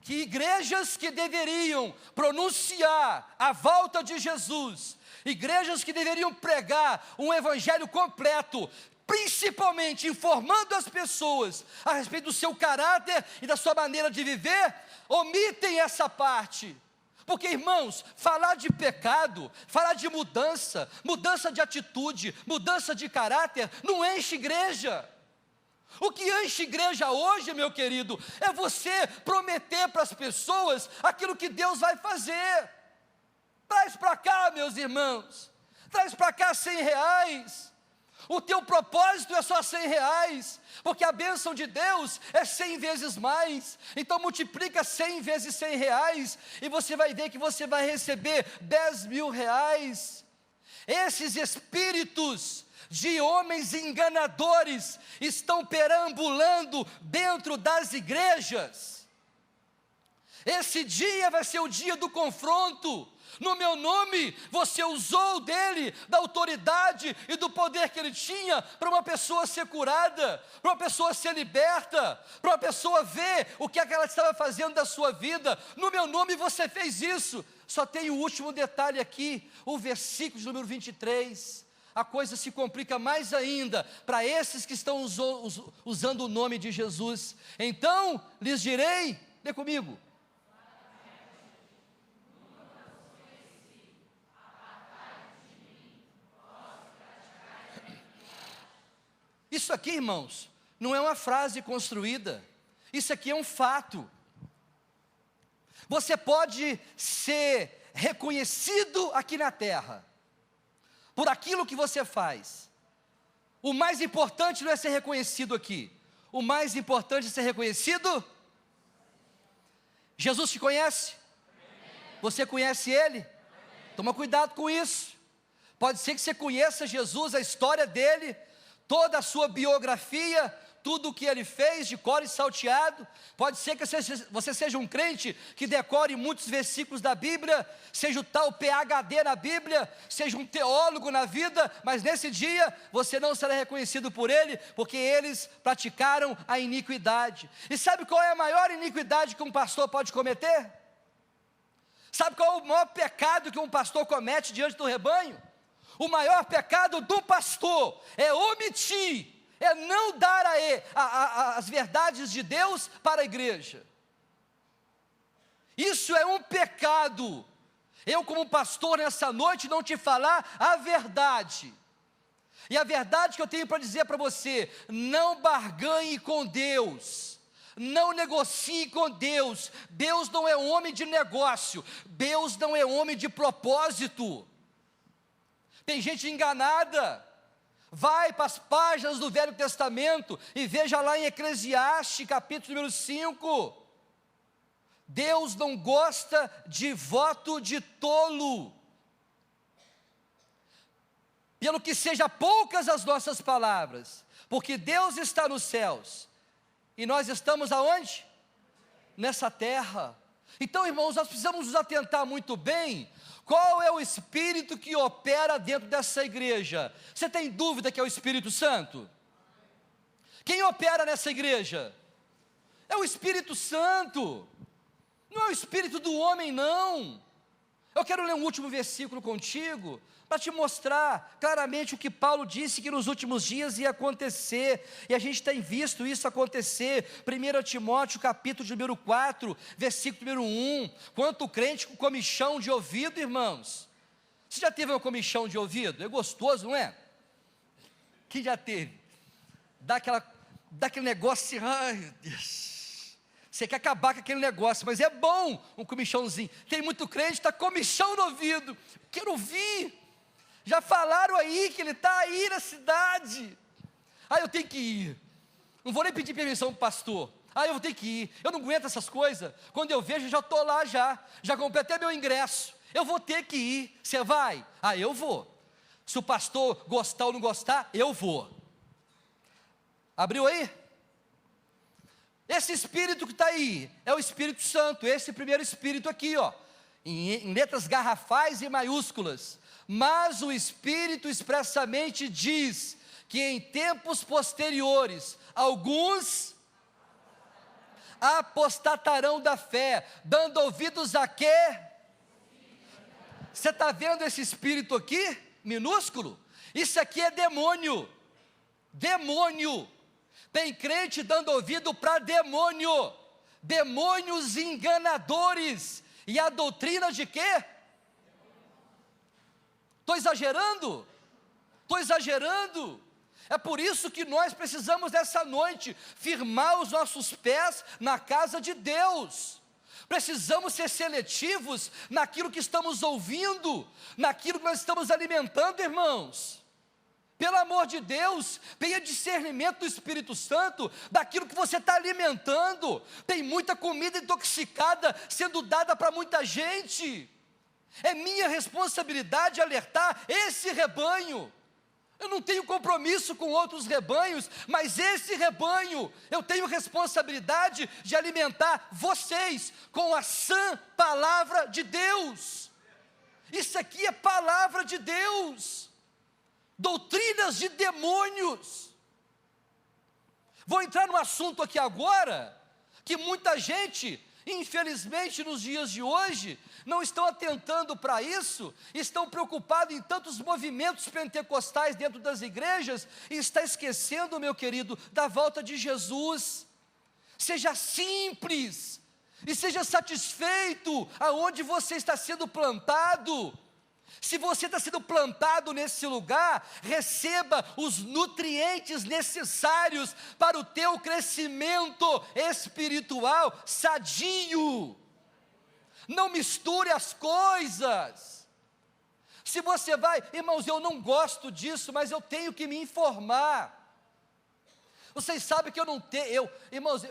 que igrejas que deveriam pronunciar a volta de Jesus, igrejas que deveriam pregar um evangelho completo, principalmente informando as pessoas a respeito do seu caráter e da sua maneira de viver, omitem essa parte, Porque, irmãos, falar de pecado, falar de mudança, mudança de atitude, mudança de caráter, não enche igreja. O que enche igreja hoje, meu querido, é você prometer para as pessoas aquilo que Deus vai fazer. Traz para cá, meus irmãos, traz para cá R$100. O teu propósito é só R$100, porque a bênção de Deus é 100 vezes mais. Então multiplica 100 vezes R$100 e você vai ver que você vai receber R$10.000. Esses espíritos de homens enganadores estão perambulando dentro das igrejas. Esse dia vai ser o dia do confronto. No meu nome, você usou dele, da autoridade e do poder que ele tinha, para uma pessoa ser curada, para uma pessoa ser liberta, para uma pessoa ver o que ela estava fazendo da sua vida. No meu nome você fez isso. Só tem o último detalhe aqui, o versículo de número 23. A coisa se complica mais ainda para esses que estão usando o nome de Jesus. Então lhes direi, lê comigo. Isso aqui, irmãos, não é uma frase construída, isso aqui é um fato. Você pode ser reconhecido aqui na terra, por aquilo que você faz. O mais importante não é ser reconhecido aqui, o mais importante é ser reconhecido. Jesus te conhece? Você conhece Ele? Toma cuidado com isso. Pode ser que você conheça Jesus, a história dele, toda a sua biografia, tudo o que ele fez de cor e salteado. Pode ser que você seja um crente que decore muitos versículos da Bíblia, seja o tal PhD na Bíblia, seja um teólogo na vida, mas nesse dia você não será reconhecido por ele, porque eles praticaram a iniquidade. E sabe qual é a maior iniquidade que um pastor pode cometer? Sabe qual é o maior pecado que um pastor comete diante do rebanho? O maior pecado do pastor é omitir, é não dar as verdades de Deus para a igreja. Isso é um pecado. Eu, como pastor, nessa noite, não te falar a verdade. E a verdade que eu tenho para dizer para você: não barganhe com Deus, não negocie com Deus. Deus não é homem de negócio, Deus não é homem de propósito. Tem gente enganada. Vai para as páginas do Velho Testamento e veja lá em Eclesiastes, capítulo número 5. Deus não gosta de voto de tolo. Pelo que seja poucas as nossas palavras, porque Deus está nos céus e nós estamos aonde? Nessa terra. Então, irmãos, nós precisamos nos atentar muito bem. Qual é o Espírito que opera dentro dessa igreja? Você tem dúvida que é o Espírito Santo? Quem opera nessa igreja? É o Espírito Santo. Não é o espírito do homem, não. Eu quero ler um último versículo contigo, para te mostrar claramente o que Paulo disse que nos últimos dias ia acontecer, e a gente tem visto isso acontecer. 1 Timóteo capítulo número 4, versículo número 1, quanto crente com comichão de ouvido, irmãos. Você já teve uma comichão de ouvido? É gostoso, não é? Quem já teve? Dá aquele negócio assim, ai meu Deus, você quer acabar com aquele negócio, mas é bom um comichãozinho. Tem muito crente que está comichão no ouvido, quero ouvir. Já falaram aí que ele está aí na cidade. Eu tenho que ir. Não vou nem pedir permissão para o pastor. Eu vou ter que ir. Eu não aguento essas coisas. Quando eu vejo, eu já estou lá já comprei até meu ingresso. Eu vou ter que ir. Você vai? Eu vou. Se o pastor gostar ou não gostar, eu vou. Abriu aí? Esse Espírito que está aí é o Espírito Santo. Esse primeiro Espírito aqui, ó, em letras garrafais e maiúsculas. Mas o Espírito expressamente diz que em tempos posteriores alguns apostatarão da fé, dando ouvidos a quê? Você está vendo esse Espírito aqui, minúsculo? Isso aqui é demônio. Demônio. Tem crente dando ouvido para demônio. Demônios enganadores. E a doutrina de quê? Estou exagerando? Estou exagerando. É por isso que nós precisamos nessa noite firmar os nossos pés na casa de Deus. Precisamos ser seletivos naquilo que estamos ouvindo, naquilo que nós estamos alimentando, irmãos. Pelo amor de Deus, tenha discernimento do Espírito Santo daquilo que você está alimentando. Tem muita comida intoxicada sendo dada para muita gente. É minha responsabilidade alertar esse rebanho. Eu não tenho compromisso com outros rebanhos, mas esse rebanho, eu tenho responsabilidade de alimentar vocês com a sã palavra de Deus. Isso aqui é palavra de Deus. Doutrinas de demônios. Vou entrar num assunto aqui agora, que muita gente, infelizmente nos dias de hoje, não estão atentando para isso, estão preocupados em tantos movimentos pentecostais dentro das igrejas, e está esquecendo, meu querido, da volta de Jesus. Seja simples, e seja satisfeito aonde você está sendo plantado. Se você está sendo plantado nesse lugar, receba os nutrientes necessários para o teu crescimento espiritual sadio. Não misture as coisas. Se você vai, irmãos, eu não gosto disso, mas eu tenho que me informar. Vocês sabem que eu não tenho, irmãos,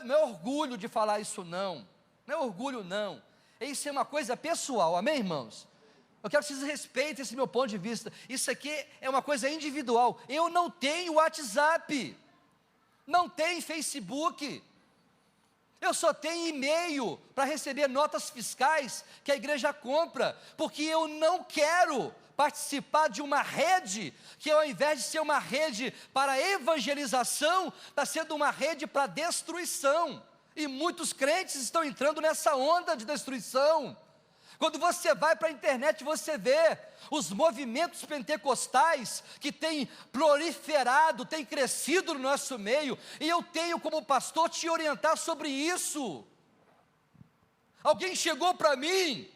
não é orgulho de falar isso não é orgulho não, isso é uma coisa pessoal, amém, irmãos? Eu quero que vocês respeitem esse meu ponto de vista. Isso aqui é uma coisa individual. Eu não tenho WhatsApp, não tenho Facebook, eu só tenho e-mail para receber notas fiscais que a igreja compra, porque eu não quero participar de uma rede, que ao invés de ser uma rede para evangelização, está sendo uma rede para destruição, e muitos crentes estão entrando nessa onda de destruição. Quando você vai para a internet, você vê os movimentos pentecostais que têm proliferado, têm crescido no nosso meio, e eu tenho como pastor te orientar sobre isso. Alguém chegou para mim,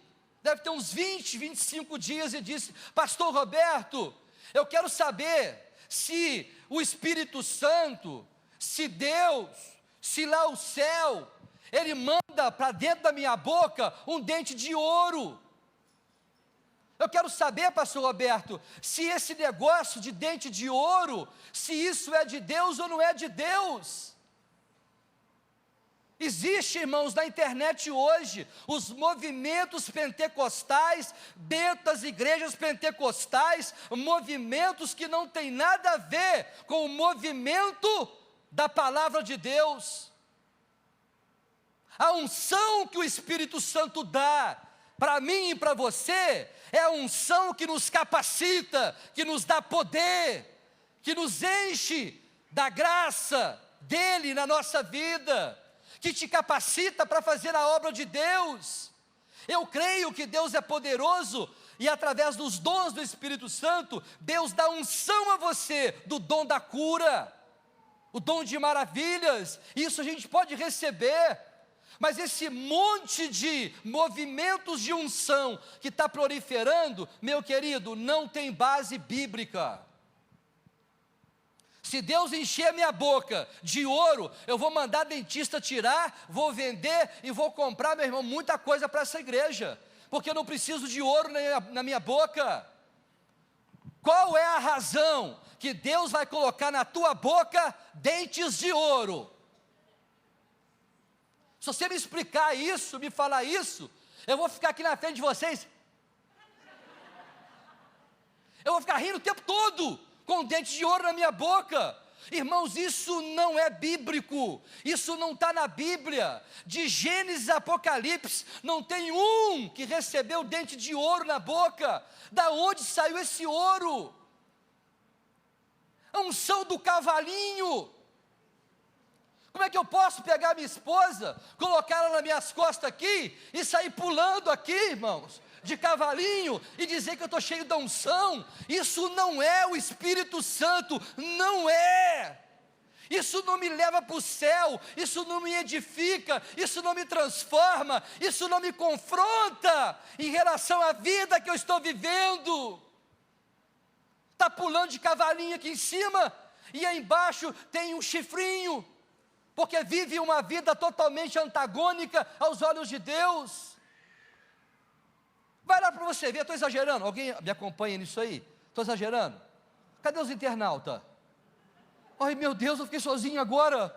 deve ter uns 20, 25 dias, e disse: pastor Roberto, eu quero saber se o Espírito Santo, se Deus, se lá o céu, Ele manda para dentro da minha boca um dente de ouro. Eu quero saber, pastor Roberto, se esse negócio de dente de ouro, se isso é de Deus ou não é de Deus. Existe, irmãos, na internet hoje, os movimentos pentecostais, dentro das igrejas pentecostais, movimentos que não tem nada a ver com o movimento da palavra de Deus. A unção que o Espírito Santo dá para mim e para você é a unção que nos capacita, que nos dá poder, que nos enche da graça dele na nossa vida, que te capacita para fazer a obra de Deus. Eu creio que Deus é poderoso e através dos dons do Espírito Santo, Deus dá unção a você do dom da cura, o dom de maravilhas. Isso a gente pode receber. Mas esse monte de movimentos de unção que está proliferando, meu querido, não tem base bíblica. Se Deus encher a minha boca de ouro, eu vou mandar dentista tirar, vou vender e vou comprar, meu irmão, muita coisa para essa igreja, porque eu não preciso de ouro na minha boca. Qual é a razão que Deus vai colocar na tua boca dentes de ouro? Se você me explicar isso, me falar isso, eu vou ficar aqui na frente de vocês, eu vou ficar rindo o tempo todo, com dente de ouro na minha boca. Irmãos, isso não é bíblico, isso não está na Bíblia. De Gênesis a Apocalipse, não tem um que recebeu dente de ouro na boca. Da onde saiu esse ouro? A unção do cavalinho. Como é que eu posso pegar minha esposa, colocar ela nas minhas costas aqui e sair pulando aqui, irmãos, de cavalinho e dizer que eu estou cheio da unção? Isso não é o Espírito Santo, não é. Isso não me leva para o céu, isso não me edifica, isso não me transforma, isso não me confronta em relação à vida que eu estou vivendo. Está pulando de cavalinho aqui em cima, e aí embaixo tem um chifrinho, porque vive uma vida totalmente antagônica aos olhos de Deus. Vai lá para você ver, estou exagerando, alguém me acompanha nisso aí? Estou exagerando? Cadê os internautas? Ai meu Deus, eu fiquei sozinho agora.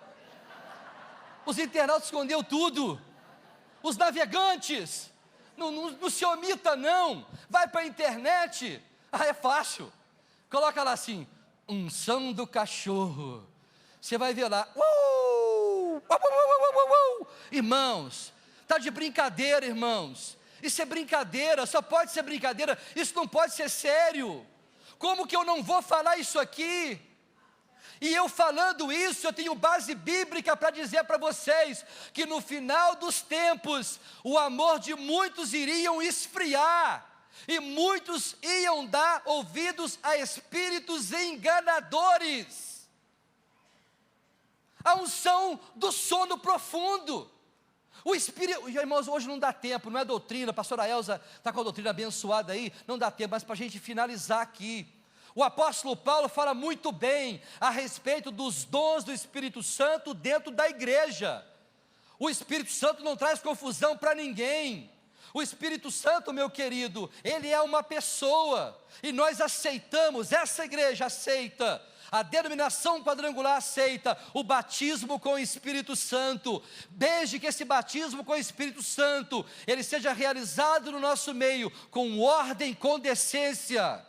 Os internautas escondeu tudo. Os navegantes, não se omita não. Vai para a internet, é fácil. Coloca lá assim, unção do cachorro. Você vai ver lá, irmãos, está de brincadeira, irmãos. Isso é brincadeira, só pode ser brincadeira, isso não pode ser sério. Como que eu não vou falar isso aqui? E eu falando isso, eu tenho base bíblica para dizer para vocês, que no final dos tempos, o amor de muitos iriam esfriar, e muitos iam dar ouvidos a espíritos enganadores. A unção do sono profundo. O Espírito, irmãos, hoje não dá tempo, não é doutrina, a pastora Elza está com a doutrina abençoada aí, não dá tempo, mas para a gente finalizar aqui, o apóstolo Paulo fala muito bem a respeito dos dons do Espírito Santo dentro da igreja. O Espírito Santo não traz confusão para ninguém. O Espírito Santo, meu querido, ele é uma pessoa, e nós aceitamos, essa igreja aceita, a denominação quadrangular aceita o batismo com o Espírito Santo, desde que esse batismo com o Espírito Santo, ele seja realizado no nosso meio, com ordem, com decência.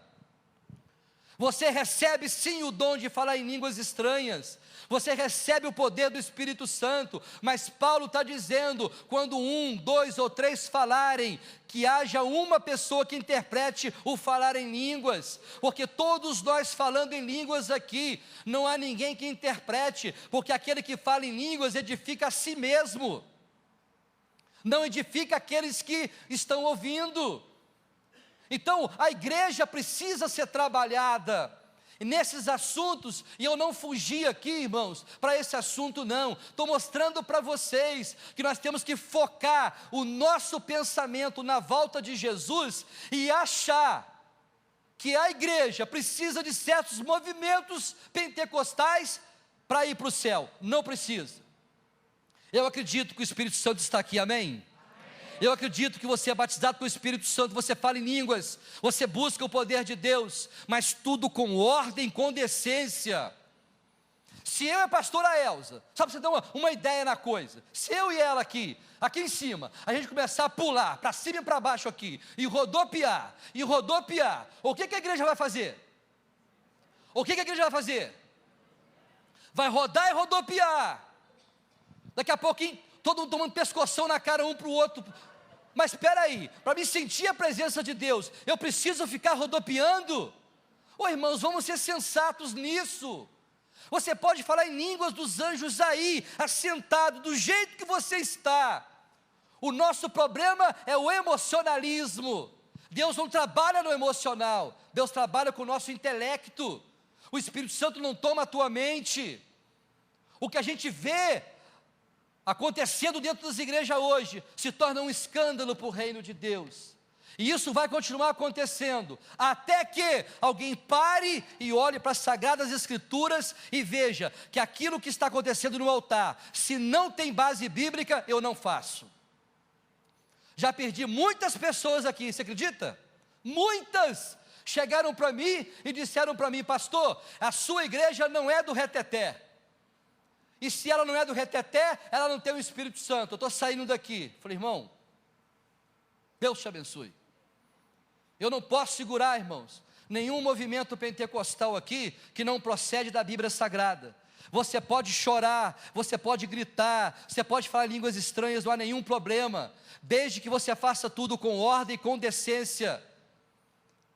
Você recebe sim o dom de falar em línguas estranhas, você recebe o poder do Espírito Santo, mas Paulo está dizendo, quando 1, 2 ou 3 falarem, que haja uma pessoa que interprete o falar em línguas, porque todos nós falando em línguas aqui, não há ninguém que interprete, porque aquele que fala em línguas edifica a si mesmo, não edifica aqueles que estão ouvindo. Então, a igreja precisa ser trabalhada nesses assuntos, e eu não fugi aqui, irmãos, para esse assunto não, estou mostrando para vocês, que nós temos que focar o nosso pensamento na volta de Jesus, e achar que a igreja precisa de certos movimentos pentecostais, para ir para o céu, não precisa. Eu acredito que o Espírito Santo está aqui, amém? Eu acredito que você é batizado pelo Espírito Santo, você fala em línguas, você busca o poder de Deus, mas tudo com ordem, com decência. Se eu e a pastora Elza, só para você dar uma ideia na coisa, se eu e ela aqui em cima, a gente começar a pular, para cima e para baixo aqui, e rodopiar, o que a igreja vai fazer? O que a igreja vai fazer? Vai rodar e rodopiar. Daqui a pouquinho, todo mundo tomando pescoção na cara um para o outro. Mas espera aí, para me sentir a presença de Deus, eu preciso ficar rodopiando? Ô irmãos, vamos ser sensatos nisso. Você pode falar em línguas dos anjos aí, assentado, do jeito que você está. O nosso problema é o emocionalismo. Deus não trabalha no emocional, Deus trabalha com o nosso intelecto. O Espírito Santo não toma a tua mente. O que a gente vê acontecendo dentro das igrejas hoje, se torna um escândalo para o reino de Deus, e isso vai continuar acontecendo, até que alguém pare e olhe para as Sagradas Escrituras, e veja, que aquilo que está acontecendo no altar, se não tem base bíblica, eu não faço. Já perdi muitas pessoas aqui, você acredita? Muitas, chegaram para mim e disseram para mim, pastor, a sua igreja não é do reteté, e se ela não é do reteté, ela não tem o Espírito Santo, eu estou saindo daqui. Falei, irmão, Deus te abençoe. Eu não posso segurar, irmãos, nenhum movimento pentecostal aqui, que não procede da Bíblia Sagrada. Você pode chorar, você pode gritar, você pode falar línguas estranhas, não há nenhum problema, desde que você faça tudo com ordem e com decência.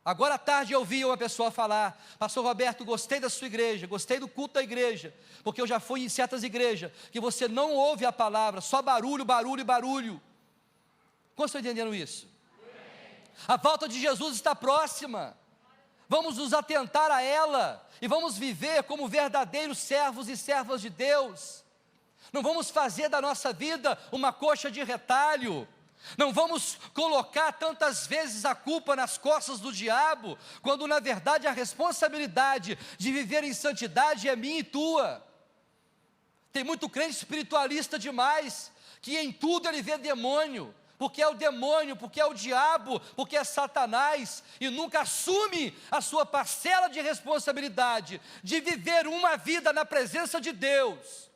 Agora à tarde eu ouvi uma pessoa falar, pastor Roberto, gostei da sua igreja, gostei do culto da igreja, porque eu já fui em certas igrejas, que você não ouve a palavra, só barulho, barulho e barulho. Como estão entendendo isso? A volta de Jesus está próxima, vamos nos atentar a ela, e vamos viver como verdadeiros servos e servas de Deus. Não vamos fazer da nossa vida uma coxa de retalho, não vamos colocar tantas vezes a culpa nas costas do diabo, quando na verdade a responsabilidade de viver em santidade é minha e tua. Tem muito crente espiritualista demais, que em tudo ele vê demônio, porque é o demônio, porque é o diabo, porque é Satanás, e nunca assume a sua parcela de responsabilidade, de viver uma vida na presença de Deus,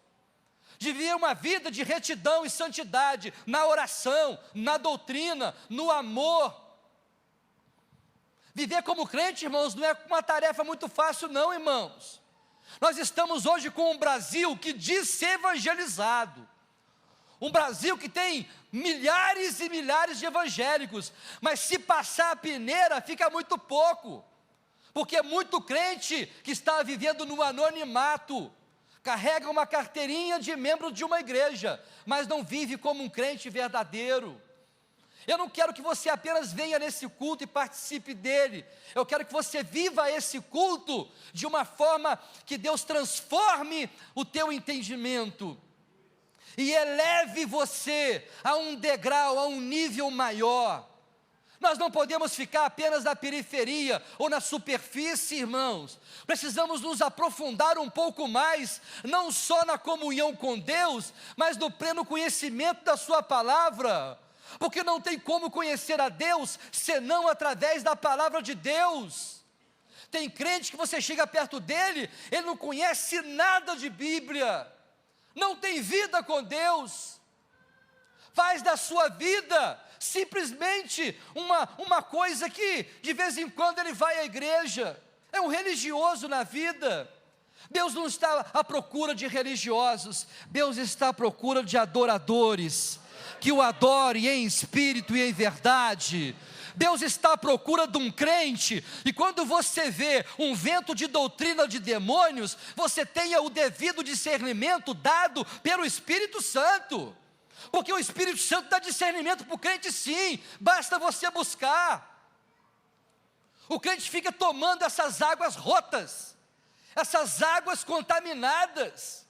de viver uma vida de retidão e santidade, na oração, na doutrina, no amor. Viver como crente, irmãos, não é uma tarefa muito fácil não, irmãos. Nós estamos hoje com um Brasil que diz ser evangelizado, um Brasil que tem milhares e milhares de evangélicos, mas se passar a peneira fica muito pouco, porque é muito crente que está vivendo no anonimato, carrega uma carteirinha de membro de uma igreja, mas não vive como um crente verdadeiro. Eu não quero que você apenas venha nesse culto e participe dele, eu quero que você viva esse culto de uma forma que Deus transforme o teu entendimento, e eleve você a um degrau, a um nível maior. Nós não podemos ficar apenas na periferia ou na superfície, irmãos. Precisamos nos aprofundar um pouco mais, não só na comunhão com Deus, mas no pleno conhecimento da sua palavra, porque não tem como conhecer a Deus senão através da palavra de Deus. Tem crente que você chega perto dele, ele não conhece nada de Bíblia, não tem vida com Deus, faz da sua vida simplesmente uma coisa que de vez em quando ele vai à igreja, é um religioso na vida. Deus não está à procura de religiosos, Deus está à procura de adoradores, que o adore em espírito e em verdade. Deus está à procura de um crente, e quando você vê um vento de doutrina de demônios, você tenha o devido discernimento dado pelo Espírito Santo, porque o Espírito Santo dá discernimento para o crente sim, basta você buscar. O crente fica tomando essas águas rotas, essas águas contaminadas,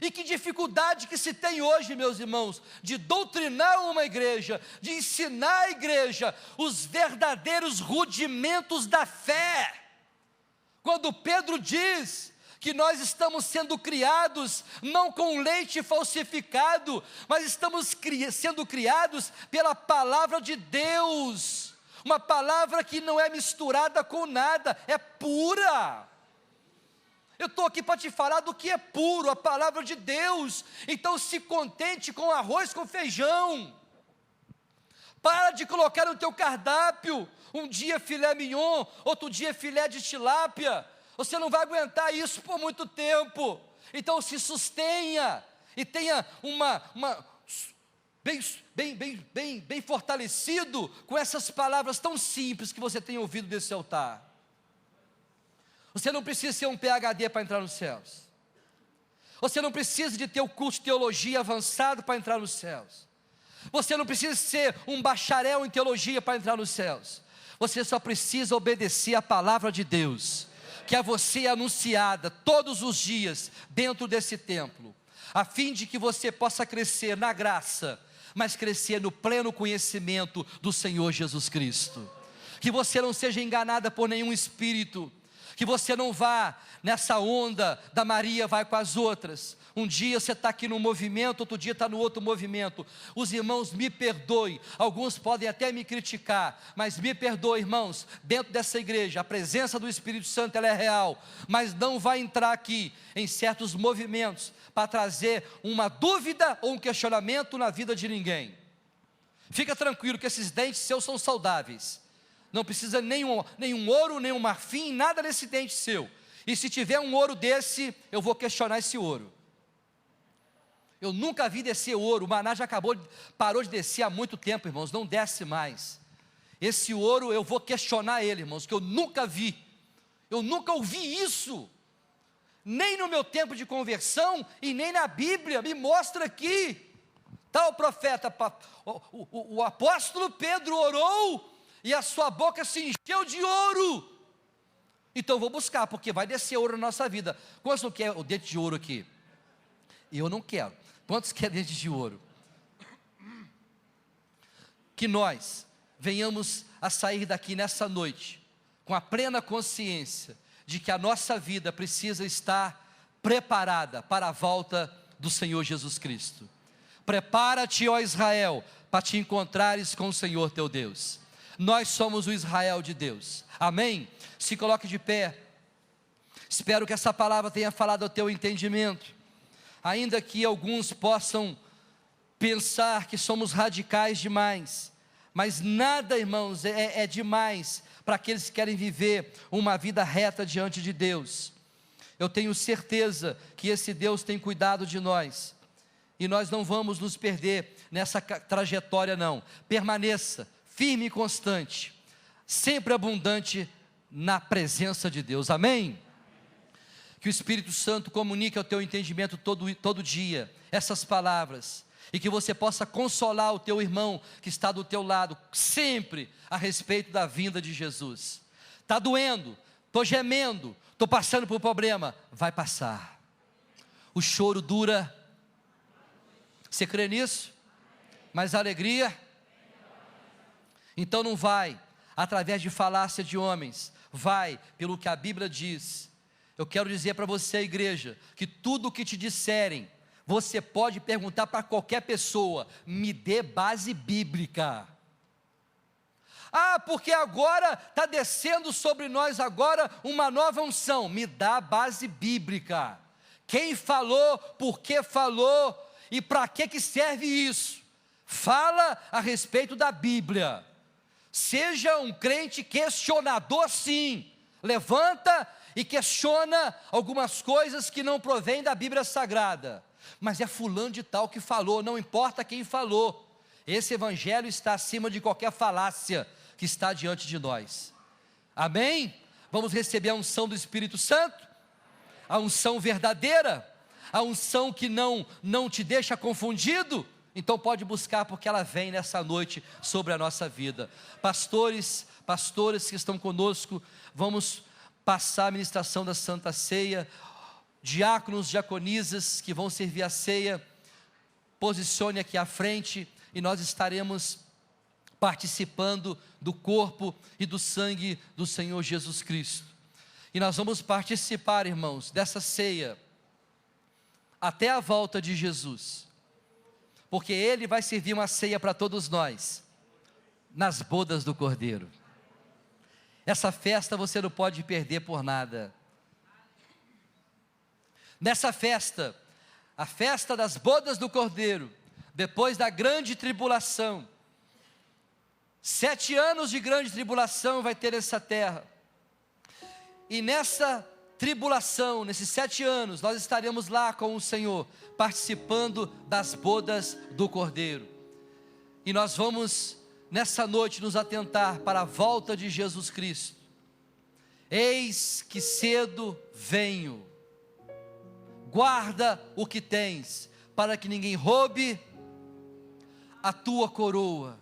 e que dificuldade que se tem hoje, meus irmãos, de doutrinar uma igreja, de ensinar a igreja os verdadeiros rudimentos da fé. Quando Pedro diz que nós estamos sendo criados não com leite falsificado, mas estamos sendo criados pela palavra de Deus, uma palavra que não é misturada com nada, é pura. Eu estou aqui para te falar do que é puro, a palavra de Deus. Então se contente com arroz com feijão. Para de colocar no teu cardápio um dia filé mignon, outro dia filé de tilápia. Você não vai aguentar isso por muito tempo. Então se sustenha e tenha bem fortalecido com essas palavras tão simples que você tem ouvido desse altar. Você não precisa ser um PhD para entrar nos céus. Você não precisa de ter o curso de teologia avançado para entrar nos céus. Você não precisa ser um bacharel em teologia para entrar nos céus. Você só precisa obedecer a palavra de Deus, que a você é anunciada todos os dias dentro desse templo, a fim de que você possa crescer na graça, mas crescer no pleno conhecimento do Senhor Jesus Cristo. Que você não seja enganada por nenhum espírito, que você não vá nessa onda da Maria vai com as outras. Um dia você está aqui num movimento, outro dia está no outro movimento. Os irmãos me perdoem, alguns podem até me criticar, mas me perdoem, irmãos. Dentro dessa igreja a presença do Espírito Santo ela é real, mas não vai entrar aqui em certos movimentos para trazer uma dúvida ou um questionamento na vida de ninguém. Fica tranquilo que esses dentes seus são saudáveis, não precisa nenhum ouro, nenhum marfim, nada nesse dente seu. E se tiver um ouro desse, eu vou questionar esse ouro. Eu nunca vi descer ouro, o maná já parou de descer há muito tempo, irmãos, não desce mais. Esse ouro eu vou questionar ele, irmãos, que eu nunca vi, eu nunca ouvi isso, nem no meu tempo de conversão, e nem na Bíblia, me mostra aqui. Tal profeta, o apóstolo Pedro orou, e a sua boca se encheu de ouro. Então eu vou buscar, porque vai descer ouro na nossa vida. Quantos não querem o dente de ouro aqui? Eu não quero. Quantos querem dente de ouro? Que nós venhamos a sair daqui nessa noite com a plena consciência de que a nossa vida precisa estar preparada para a volta do Senhor Jesus Cristo. Prepara-te, ó Israel, para te encontrares com o Senhor teu Deus. Nós somos o Israel de Deus, amém? Se coloque de pé. Espero que essa palavra tenha falado ao teu entendimento, ainda que alguns possam pensar que somos radicais demais, mas nada, irmãos, é demais para aqueles que querem viver uma vida reta diante de Deus. Eu tenho certeza que esse Deus tem cuidado de nós, e nós não vamos nos perder nessa trajetória não. Permaneça firme e constante, sempre abundante na presença de Deus, amém? Que o Espírito Santo comunique ao teu entendimento todo dia essas palavras, e que você possa consolar o teu irmão que está do teu lado, sempre a respeito da vinda de Jesus. Está doendo, estou gemendo, estou passando por problema, vai passar. O choro dura, você crê nisso? Mas a alegria? Então não vai através de falácia de homens, vai pelo que a Bíblia diz. Eu quero dizer para você, igreja, que tudo o que te disserem, você pode perguntar para qualquer pessoa, me dê base bíblica. Ah, porque agora está descendo sobre nós agora uma nova unção, me dá a base bíblica. Quem falou, por que falou e para que serve isso? Fala a respeito da Bíblia. Seja um crente questionador, sim. Levanta e questiona algumas coisas que não provêm da Bíblia Sagrada. Mas é fulano de tal que falou, não importa quem falou. Esse evangelho está acima de qualquer falácia que está diante de nós. Amém? Vamos receber a unção do Espírito Santo? A unção verdadeira? A unção que não te deixa confundido? Então pode buscar, porque ela vem nessa noite sobre a nossa vida. Pastores, pastoras que estão conosco, vamos passar a ministração da Santa Ceia. Diáconos, diaconisas que vão servir a ceia, posicione aqui à frente e nós estaremos participando do corpo e do sangue do Senhor Jesus Cristo. E nós vamos participar, irmãos, dessa ceia até a volta de Jesus, porque Ele vai servir uma ceia para todos nós, nas bodas do Cordeiro. Essa festa você não pode perder por nada. Nessa festa, a festa das bodas do Cordeiro, depois da grande tribulação, 7 anos de grande tribulação vai ter essa terra, e nessa tribulação, nesses 7 anos, nós estaremos lá com o Senhor, participando das bodas do Cordeiro, e nós vamos nessa noite nos atentar para a volta de Jesus Cristo. Eis que cedo venho, guarda o que tens, para que ninguém roube a tua coroa.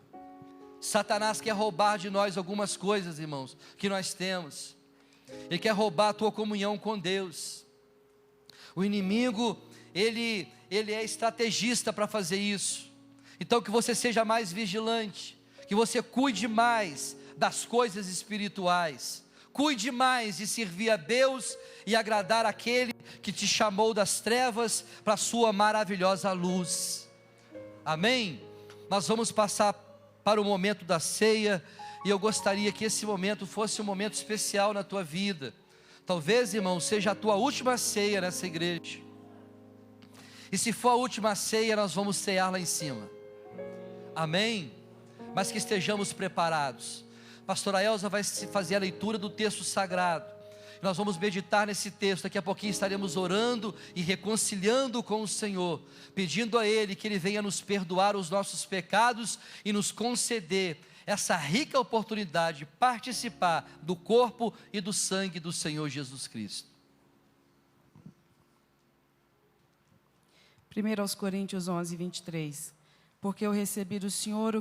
Satanás quer roubar de nós algumas coisas, irmãos, que nós temos. Ele quer roubar a tua comunhão com Deus. O inimigo, ele é estrategista para fazer isso. Então que você seja mais vigilante, que você cuide mais das coisas espirituais, cuide mais de servir a Deus e agradar aquele que te chamou das trevas para a sua maravilhosa luz. Amém? Nós vamos passar para o momento da ceia, e eu gostaria que esse momento fosse um momento especial na tua vida. Talvez, irmão, seja a tua última ceia nessa igreja, e se for a última ceia, nós vamos cear lá em cima. Amém? Mas que estejamos preparados. Pastora Elza vai fazer a leitura do texto sagrado, nós vamos meditar nesse texto. Daqui a pouquinho estaremos orando e reconciliando com o Senhor, pedindo a Ele que Ele venha nos perdoar os nossos pecados e nos conceder essa rica oportunidade de participar do corpo e do sangue do Senhor Jesus Cristo. 1 Coríntios 11, 23. Porque eu recebi do Senhor o